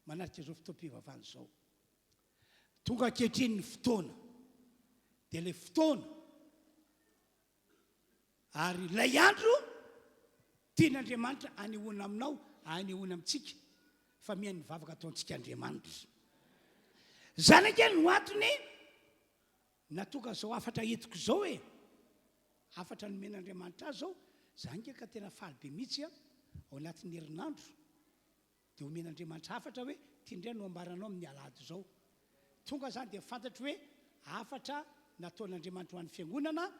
manarika izao fotoam-pivavahana izao tonga ankehitriny ny fotoana dia ilay fotoana ary ilay andro tian'Andriamanitra anehoana aminao anehoana amintsika fa mihainy vavaka ataontsika Andriamanitra. Zany akeny no antony natonga zao afatra etiko zao afatra nomen'Andriamanitra azy zao zany ka tena faly be mihitsy ao anatin'ny herinandro dia omen'Andriamanitra afatra hoe tindray no ambaranao amin'ny Alahady zao. Tonga zany dia fantatro hoe afatra nataon'Andriamanitra ho an'ny fiangonana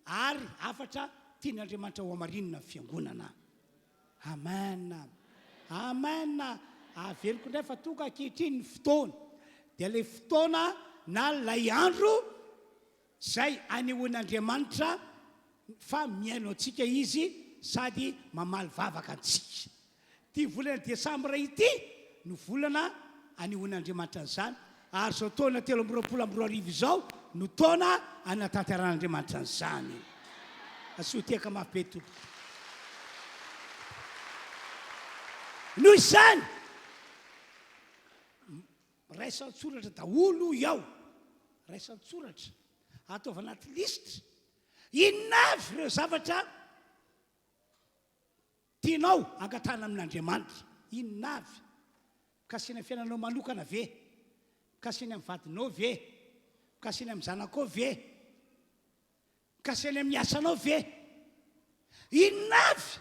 ary afatra tian'Andriamanitra ho amarinina fiangonana. Amen. Amen. Averiko indray fa tonga ankehitriny ny fotoana dia ilay fotoana na ilay andro zay anehoan'Andriamanitra fa miaino antsika izy sady mamaly vavaka antsika. Ty volana décembre ity no volana anehoan'Andriamanitra an'izany ary zao taona 2024 zao no taona anatanteran'Andriamanitra an'izany. Asotiaka mafy be tompo. Noho izany raisan-tsoratra daholo iaho raisan-tsoratra ataova anaty lisitra inona avy ireo zavatra tianao angatana amin'Andriamanitra. Inona avy? Mikasina fiainanao manokana ve? Mikasina amin'ny vadinao ve? Mikasina amin'ny zanakao ve? Mikasina amin'ny asanao ve? Inona avy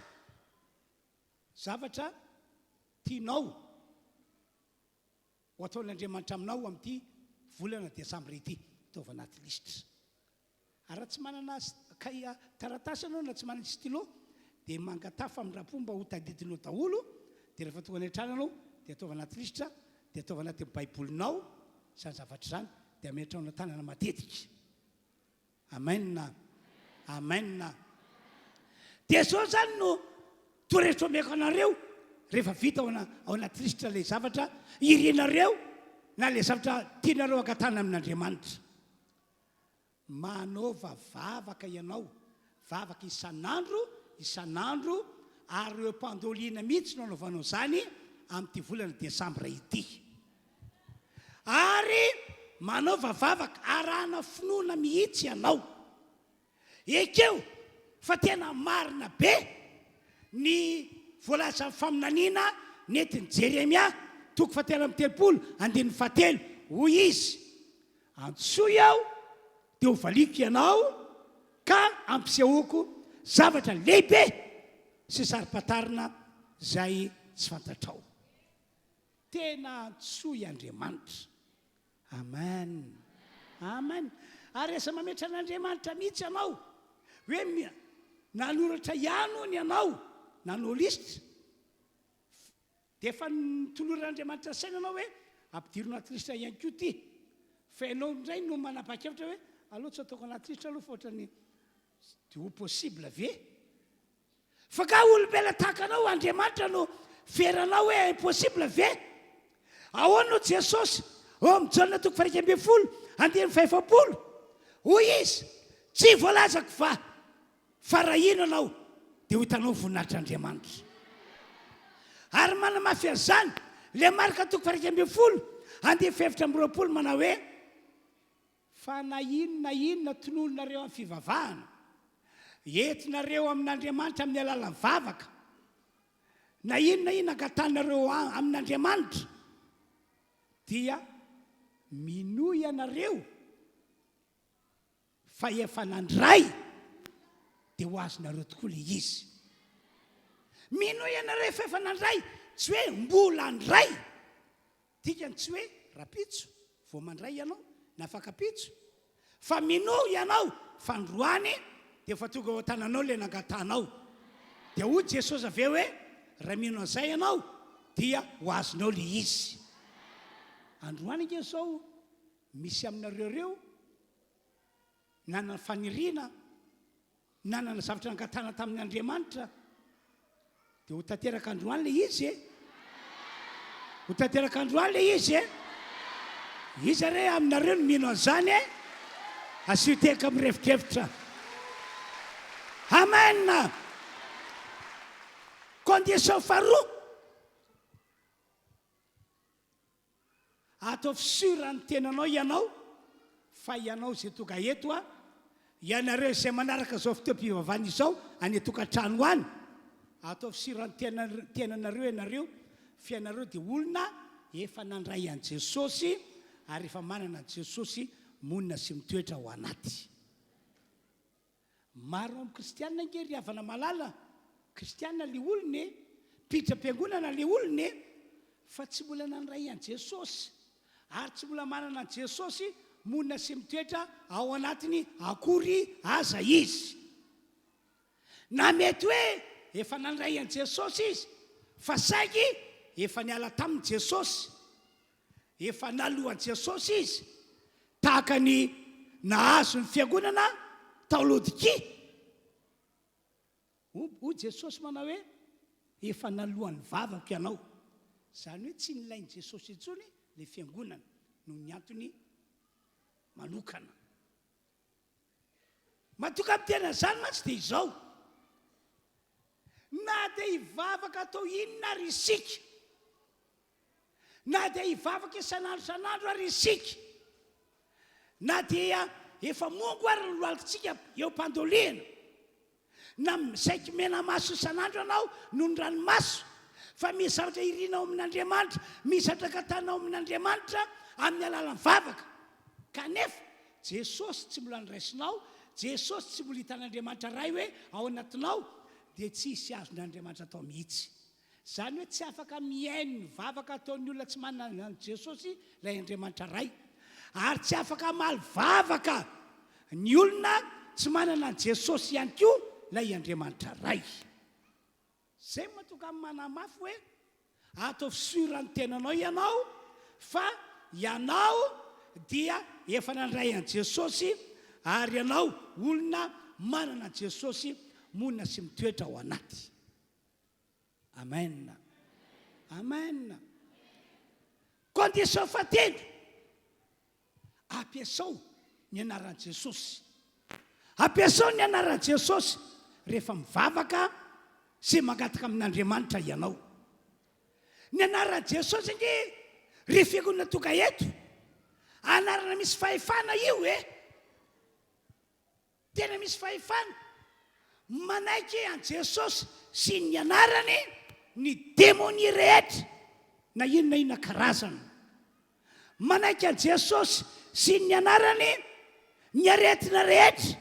zavatra tianao ho ataon'Andriamanitra aminao amin'ity volana décembre ity? Ataova anaty lisitra. Ary raha tsy manana taratasy anao na tsy manana stylo dia mangatafa amin'ny rapo mba ho tadidinao daholo dia rehefa tonga any an-trano anao dia ataova anaty lisitra dia ataova anaty baibolinao izany zavatra izany dia ametraona tanana matetika. Amen. Amen. Dia zao zany no toretra omeko anareo rehefa vita ao anaty lisitra ilay zavatra irinareo na ilay zavatra tianareo angatana amin'Andriamanitra. Manaova vavaka ianao, vavaka isan'andro ary eo mpandoliana mihitsy no anaovanao zany amin'ity volana décembre ity. Ary manaova vavaka arahana finoana mihitsy ianao. Ekeo fa tena marina be ny voalaza faminaniana nentin'i Jeremia 3:7 hoy izy antsoy aho dia ho valiko ianao ka ampisehoako zavatra lehibe sy sari-patarina zay tsy fantatrao. Tena antsoy Andriamanitra. Amen. Amen. Ary asa mametra an'Andriamanitra mihitsy ianao hoe nanoratra ihany ny ianao nanao lisitra dia efa nitoloran'Andriamanitra saina anao hoe ampidirina anaty lisitra ihany koa ty fa ianao indray no manapa-kevitra hoe aloha tsy ataoko anaty lisitra aloha fa ohatrany dia ho possible ve? Fa ka olombelona tahaka anao Andriamanitra no feranao hoe impossible ve? Ahoana no Jesosy mijanona 1:20 hoy izy tsy voalazako fa raha ino anao dia ho hitanao voninahitr'Andriamanitra. Ary manamafy an'izany le marika 1:20 manao hoe fa na inona tonononareo amin'ny fivavahana entinareo amin'Andriamanitra amin'ny alalan'ny vavaka na inona angatanareo amin'Andriamanitra dia minoy ianareo fa efa nandray dia ho azonareo tokoa le izy. Minoy ianareo efa nandray tsy hoe mbola andray dikany tsy hoe rapitso vao mandray ianao na afakapitso fa minoy ianao fa androany dia efa tonga ao an-tananao le nangatanao dia hoy Jesosy aveo hoe raha mino an'izay ianao dia ho azonao le izy. Androany nge zao misy aminareo reo nanana faniriana nanana zavatra nangatana tamin'ny Andriamanitra dia ho tanteraka androany le izy ho tanteraka androany le izy izy re aminareo no mino an'izany asioteka amin'ny revitrevitra amen. Condition faharoa ataovy sura ny tenanao ianao fa ianao zay tonga eto ianareo izay manaraka zao fitoam-pivavahana izao any tokantrano any ataovy sura ny tenanareo ianareo fianareo dia olona efa nandray an' Jesosy ary efa manana an' Jesosy monina sy mitoetra ao anaty. Maro amin'ny kristianina ngery havana malala kristianina le olona mpitra-piangonana le olona fa tsy mbola nandray an' Jesosy ary tsy mbola manana an' Jesosy monina sy mitoetra ao anatiny akory aza izy. Na mety hoe efa nandray an' Jesosy izy fa saiky efa niala tamin'i Jesosy efa naloa an' Jesosy izy tahaka ny nahazo ny fiangonana tao Laodikia. O Jesosy manao hoe efa nalohan'ny vavaka ianao, izany hoe tsy nilain'i Jesosy intsony le fiangonana noho ny antony manokana. Matoka amin'ny tena izany mantsy dia izao, na dia hivavaka atao inona ary isika, na dia hivavaka isan'andro ary isika, na dia efa mongo ary ny loalikantsika eo am-pandoliana, na misaiky mena maso isan'andro anao noho ny ranomaso, fa misy zavatra irinao amin'Andriamanitra, misy zavatra katanao amin'Andriamanitra amin'ny alalan'ny vavaka. Kanefa Jesosy tsy mbola niraisinao, Jesosy tsy mbola hitan'Andriamanitra ray hoe ao anatinao, dia tsy hisy azon'Andriamanitra atao mihitsy. Izany hoe tsy afaka mihaino ny vavaka ataon'ny olona tsy manana an' Jesosy ilay Andriamanitra ray, ary tsy afaka maly vavaka ny olona tsy manana an' Jesosy ihany koa ilay Andriamanitra ray. Zay matoka amin'ny manamafy hoe ataovy sura ny tenanao ianao fa ianao dia efa nandray an' Jesosy ary ianao olona manana an' Jesosy monina sy mitoetra ao anaty. Amen. Amen. Condition fahatelo, ampiasao ny anaran'i Jesosy. Ampiasao ny anaran'i Jesosy rehefa mivavaka sy mangataka amin'Andriamanitra ianao. Ny anaran'i Jesosy nge ry fiangonana tonga eto, anarana misy fahefana io tena misy fahefana. Manaiky an' Jesosy sy ny anarany ny démonie rehetra na inona karazana. Manaiky an' Jesosy sy ny anarany ny aretina rehetra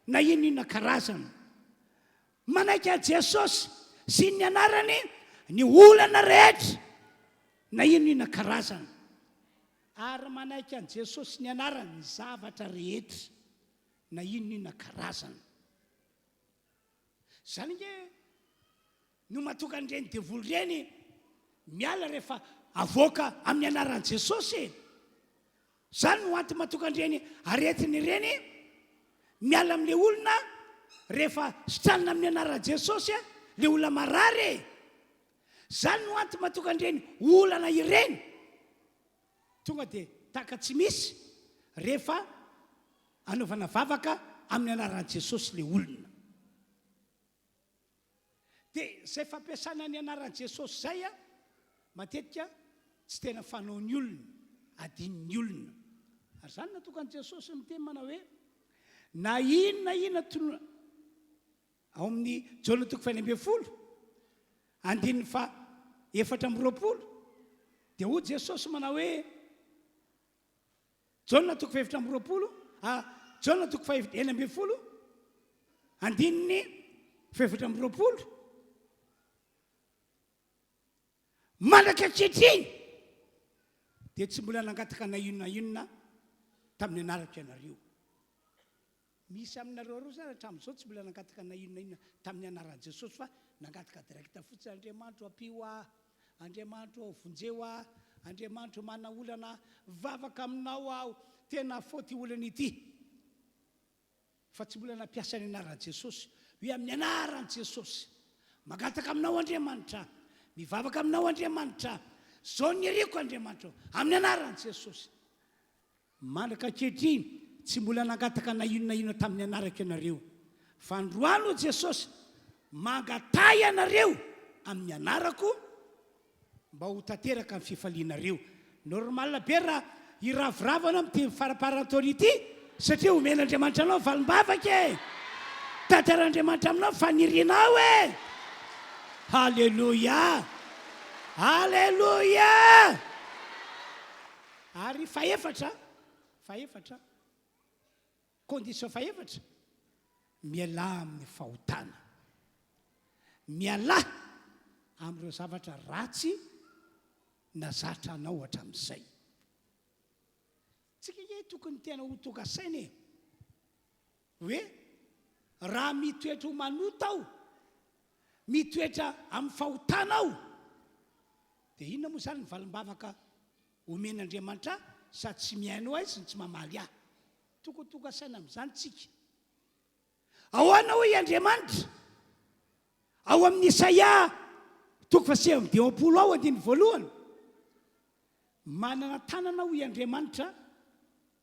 na inona karazana. Manaiky an' Jesosy sy ny anarany ny olana rehetra na inona karazana. Ary manaiky an' Jesosy ny anarany ny zavatra rehetra na inona karazana. Izany nge no mahatonga an'ireny devoly ireny miala rehefa avoaka amin'ny anaran'i Jesosy. Izany no antony mahatonga an'ireny aretiny ireny miala amin'ilay olona rehefa sitranina amin'ny anaran'i Jesosy le olona marary. Izany no antony mahatonga an'ireny olana ireny tonga dia tahaka tsy misy rehefa anaovana vavaka amin'ny anaran'i Jesosy le olona. Dia izay fampiasana ny anaran'i Jesosy izay matetika tsy tena fanaon'ny olona, adin'ny olona. Ary izany natokan'i Jesosy miteny manao hoe na inona tonona ao amin'ny Jaona 2:20 andininy fa 4:20 dia hoy Jesosy manao hoe Jaona 2:4 Jaona 2:20 andininy 4:20 manaka ankehitriny dia tsy mbola nangataka na inona tamin'ny anarako ianareo. Misy aminareo roa zany hatramin'izao tsy mbola nangataka na inona tamin'ny anaran'i Jesosy fa nangataka direkta fotsiny. Andriamanitra ampio Andriamanitra vonjeo Andriamanitra mana olana vavaka aminao aho, tena fôty olana ity. fa tsy mbola nampiasa ny anaran' Jesosy hoe amin'ny anaran' Jesosy magataka aminao Andriamanitra, mivavaka aminao Andriamanitra, zao ny eriko Andriamanitra amin'ny anaran' Jesosy. Manaka ankehitriny tsy mbola nagataka na inona tamin'ny anarako ianareo, fa androano Jesosy mangatay anareo amin'ny anarako mba ho tanteraka amin'ny fifalianareo. Normal be raha iraviravana amin'ity faraparan-taona ity, satria omen'Andriamanitra anao valim-bavaka e, tantaran'Andriamanitra aminao fanirianao e. Halleluia, halleluia. Ary faefatra condition faefatra, miala amin'ny fahotana, miala amin'ireo zavatra ratsy na zatra anao hatramin'izay. Tsika hoe tokony tena ho toka saina e, hoe raha mitoetra ho manota aho, mitoetra amin'ny fahotana aho, dia inona moa zany ny valim-bavaka omen'Andriamanitra sady tsy miaino ahy sy tsy mamaly ahy. Tokony toka saina amin'izany tsika. Ahoana hoy Andriamanitra ao amin'ny Isaia 29 ao andiny voalohany, manana tanana hoy Andriamanitra,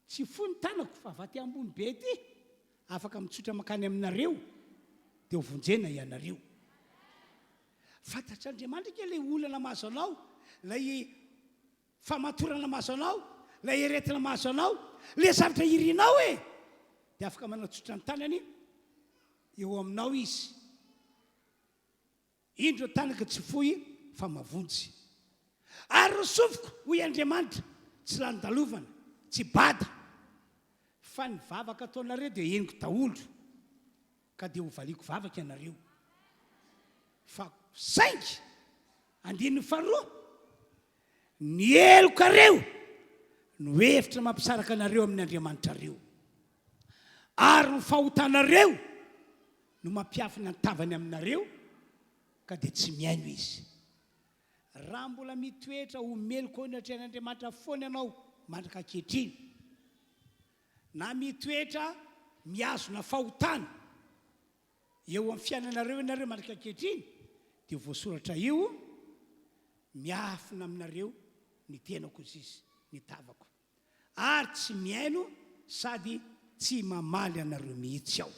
tsy fony tanako fa vaty ambony be ety, afaka mitsotra makany aminareo dia ho vonjena ianareo. Fantatr'Andriamanitra ke ilay olana mahazo anao, ilay famatorana mahazo anao, ilay heretina mahazo anao, ilay zavatra irinao e, dia afaka manatsotra ny tanany eo aminao izy. Indro tanaka tsy fohy fa mavonjy. Ary rosofiko hoy Andriamanitra, tsy landalovana, tsy bada, fa ny vavaka ataonareo dia henoko daholo, ka dia ho valiko vavaka ianareo. Fa saingy andininy faharoa, ny elokareo no hevitra mampisaraka anareo amin'ny Andriamanitra reo, ary ny fahotanareo no mampiafina ny tavany aminareo, ka dia tsy miaino izy. Raha mbola mitoetra ho meloko ny Andriamanitra foana ianao mandraka ankehitriny, na mitoetra miazona fahotana eo amin'ny fiainanareo ianareo mandraka ankehitriny, dia voasoratra io miafina aminareo ny tenako izy, ny tavako, ary tsy miaino sady tsy mamaly anareo mihitsy aho.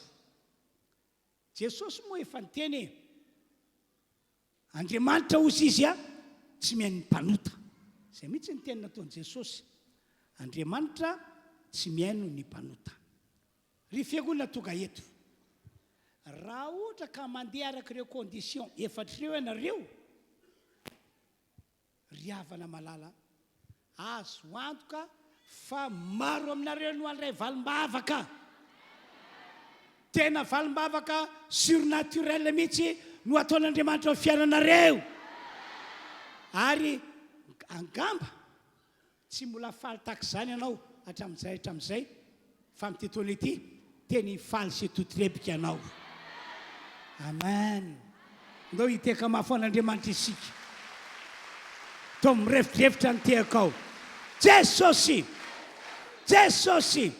Jesosy moa efa niteny, Andriamanitra ozy izy tsy mihaino ny mpanota. Izay mihitsy ny teny nataon'i Jesosy, Andriamanitra tsy mihaino ny mpanota. Ry fiangonana tonga eto, raha ohatra ka mandeha araka ireo condition efatra ireo ianareo, ry havana malala, azo antoka fa maro aminareo no andray valim-bavaka, tena valim-bavaka surnaturel mihitsy no ataon'Andriamanitra ao fiainanareo. Ary angamba tsy mbola faly tahaka izany ianao hatramin'izay, fa amin'ity taona ity teny faly sy tototrepika ianao. Amen. Ndao hiteka mafy an'Andriamanitra isika. Toa mirefitrefitra ny tehako ao. Jesosy, Jesosy,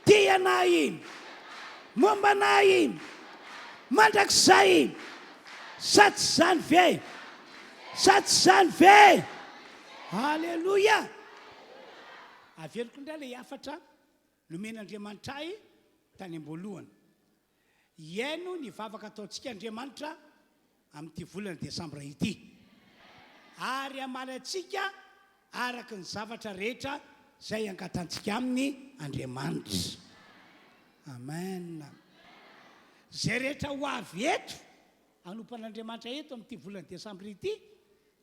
tia anahy, momba anahy, mandrakizay, sa tsy zany ve? Sa tsy zany ve? Halleluia. Averiko indray ilay afatra nomen'Andriamanitra ahy tany am-boalohany. Iaino ny vavaka ataontsika Andriamanitra amin'ity volana décembre ity, ary amaly antsika araka ny zavatra rehetra izay angatantsika amin'ny Andriamanitra. Amen. Zay rehetra ho avy eto anompan'Andriamanitra eto amin'ity volana décembre ity,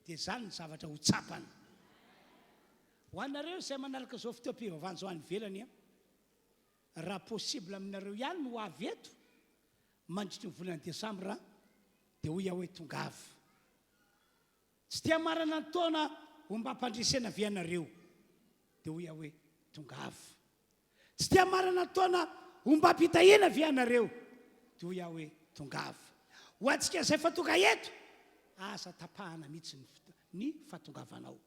dia zany ny zavatra ho tsapany. Ho anareo izay manaraka izao fotoam-pivavahana izao any ivelany, raha possible aminareo ihany no ho avy eto mandritry ny volana décembre, dia hoy aho hoe tongava. Tsy tia marana ny taona ho mba hampandresena avy ianareo, dia hoy aho hoe tongava. Tsy tia marana ny taona ho mba hampitahina avy ianareo, dia hoy aho hoe tongava. Ho antsika izay fa tonga eto, asa tapahana mihitsy ny fahatongavanao.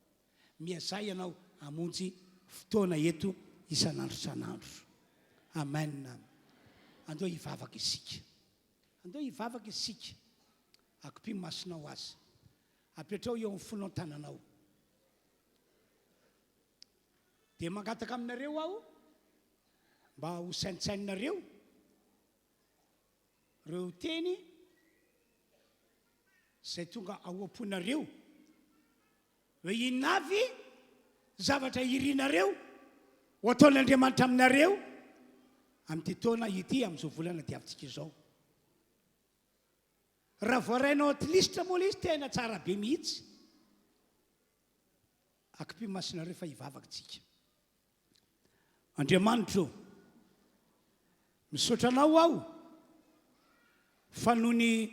Miazay ianao hamonjy fotoana eto isan'andro isan'andro. Amen. andeo hivavaka isika, andeo hivavaka isika, akopy masinao azy, apetrao eo amin'ny fonao tananao. Dia mangataka aminareo aho mba ho saintsainareo reo teny izay tonga ao am-ponareo hoe inavy zavatra irinareo ho ataon'Andriamanitra aminareo amin'ity taona ity amin'izao volana diavintsika izao. Raha voarainao atlistra moa izy tena tsara be mihitsy, akopy masinareo fa hivavaka tsika. Andriamanitra, misaotra anao aho fa noho ny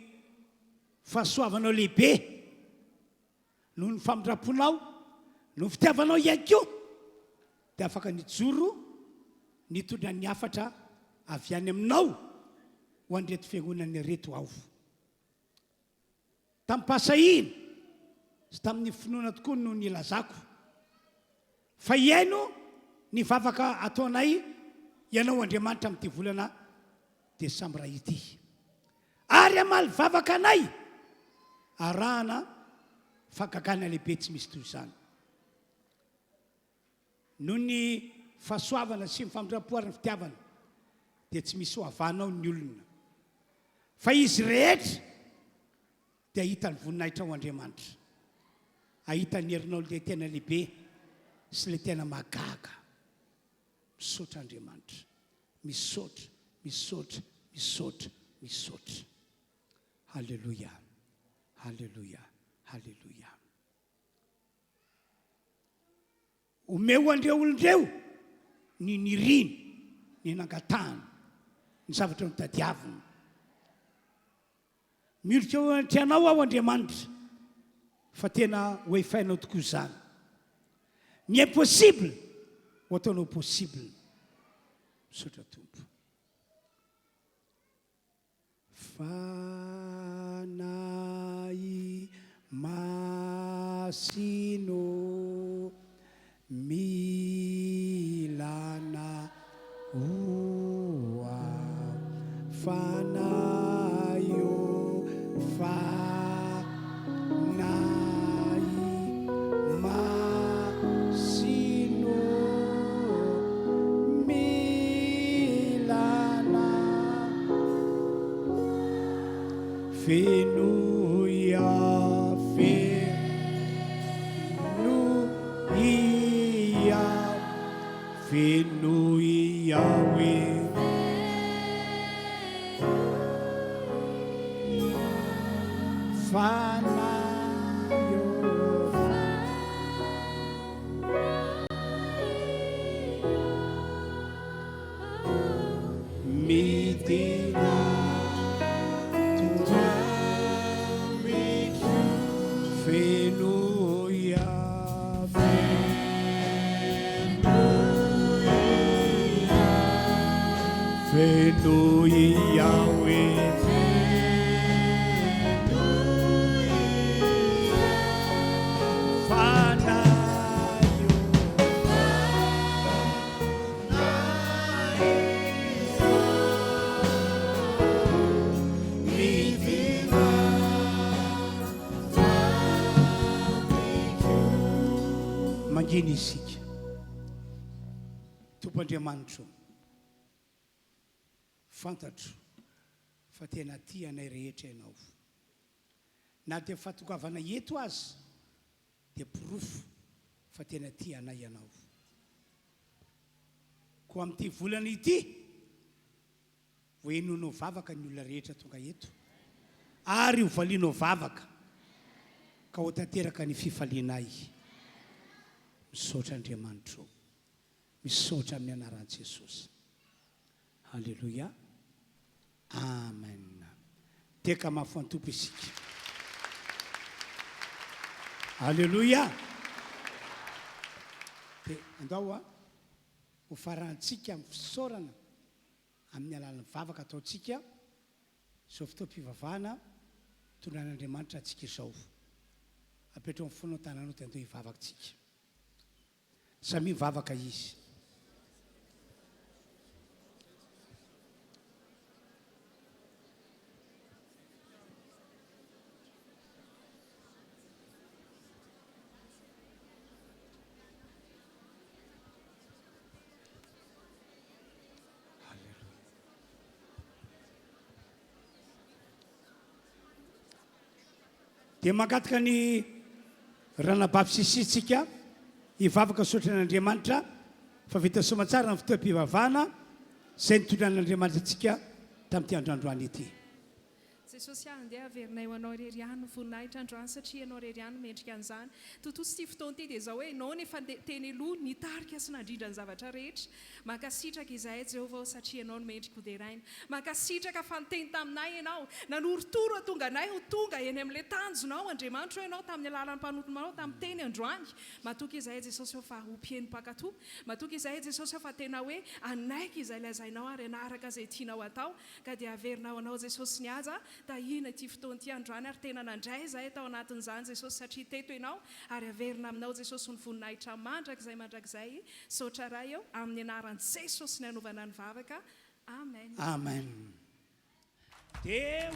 fahasoavanao lehibe, noho ny famindraponao, noho ny fitiavanao ihany koa, dia afaka nijoro nitondra ny hafatra avy any aminao ho an'reto fiangonana reto aho. Tamin'ny mpasahina sy tamin'ny finoana tokoa no nilazako fa iaino ny vavaka ataonay ianao Andriamanitra amin'ity volana décembre ity, ary amaly vavaka anay arahana fakakana lehibe tsy misy toy izany. Noho ny fahasoavana sy ny famindram-po ary ny fitiavana dia tsy misy hoavanao ny olona, fa izy rehetra dia ahita ny voninahitra ao Andriamanitra, ahita ny herinao le tena lehibe sy le tena magaga. Misaotra Andriamanitra, misaotra, misaotra, misaotra, misaotra. Halleluja, halleluja, halleluja. Omeo andreo olondreo ny niriny, ny nangatahana, ny zavatra notadiavina. Milika eo an-tranao aho Andriamanitra fa tena ho efainao tokoa izany. Ny impossible ho ataonao possible. Misaotra Tompo. Fanahy masino milana oa fanayo fanahy masino milana fenuia fenuia we fanayo midina fenuia fenuia we mangina isika. Tompo Andriamanitra, fantatro fa tena tia anay rehetra ianao, na dia fahatokavana eto azy dia porofo fa tena tia anay ianao. Ko amin'ity volana ity voenonao vavaka ny olona rehetra tonga eto, ary ho valianao vavaka ka ho tanteraka ny fifalianay. Misaotra Andriamanitra, misaotra amin'ny anaran'i Jesosy. Halleluja, amen. Teka mafy an-tompo isika. Halleluja. Dia andao ho farantsika amin'ny fisaorana amin'ny alalan'ny vavaka ataontsika izao fotoam-pivavahana tondraan'Andriamanitra antsika izao. Apetrao amin'ny fonao tananao dia andao hivavakantsika. Samy mivavaka izy. dia mangataka ny ranababysisitsika hivavaka sotra n'Andriamanitra fa vita somatsara ny fotoam-pivavahana izay nitondran'Andriamanitra antsika tamin'ity androandroany ity. Jesosy andeha averinay ho anao irery ihany no voninahitra androany satria ianao irery ihany no mendrika an'izany. Totoa sy ity fotoana ity dia izao hoe ianao nefa teny aloha nitarika sy nandrindra ny zavatra rehetra. Mankasitraka izahay Jehovah satria ianao no mendrika hoderaina. Mankasitraka fa niteny taminay ianao, nanorotoro tonga anay ho tonga eny amin'ilay tanjonao Andriamanitra ianao tamin'ny alalan'ny mpanotonao tamin'ny teny androany. Matoka izahay Jesosy fa ompieny mpakatoa. Matoka izahay Jesosy fa tena hoe anaiky izay lazainao ary anaraka izay tianao atao. Ka dia averinao anao Jesosy ny aza tahina ity fotoana ity androany ary tena nandray izahay tao anatin'izany Jesosy satria teto ianao ary averina aminao Jesosy ny voninahitra mandrakizay saotra raha eo amin'ny anaran'i Jesosy ny anovana ny vavaka. Amen. Amen. Dia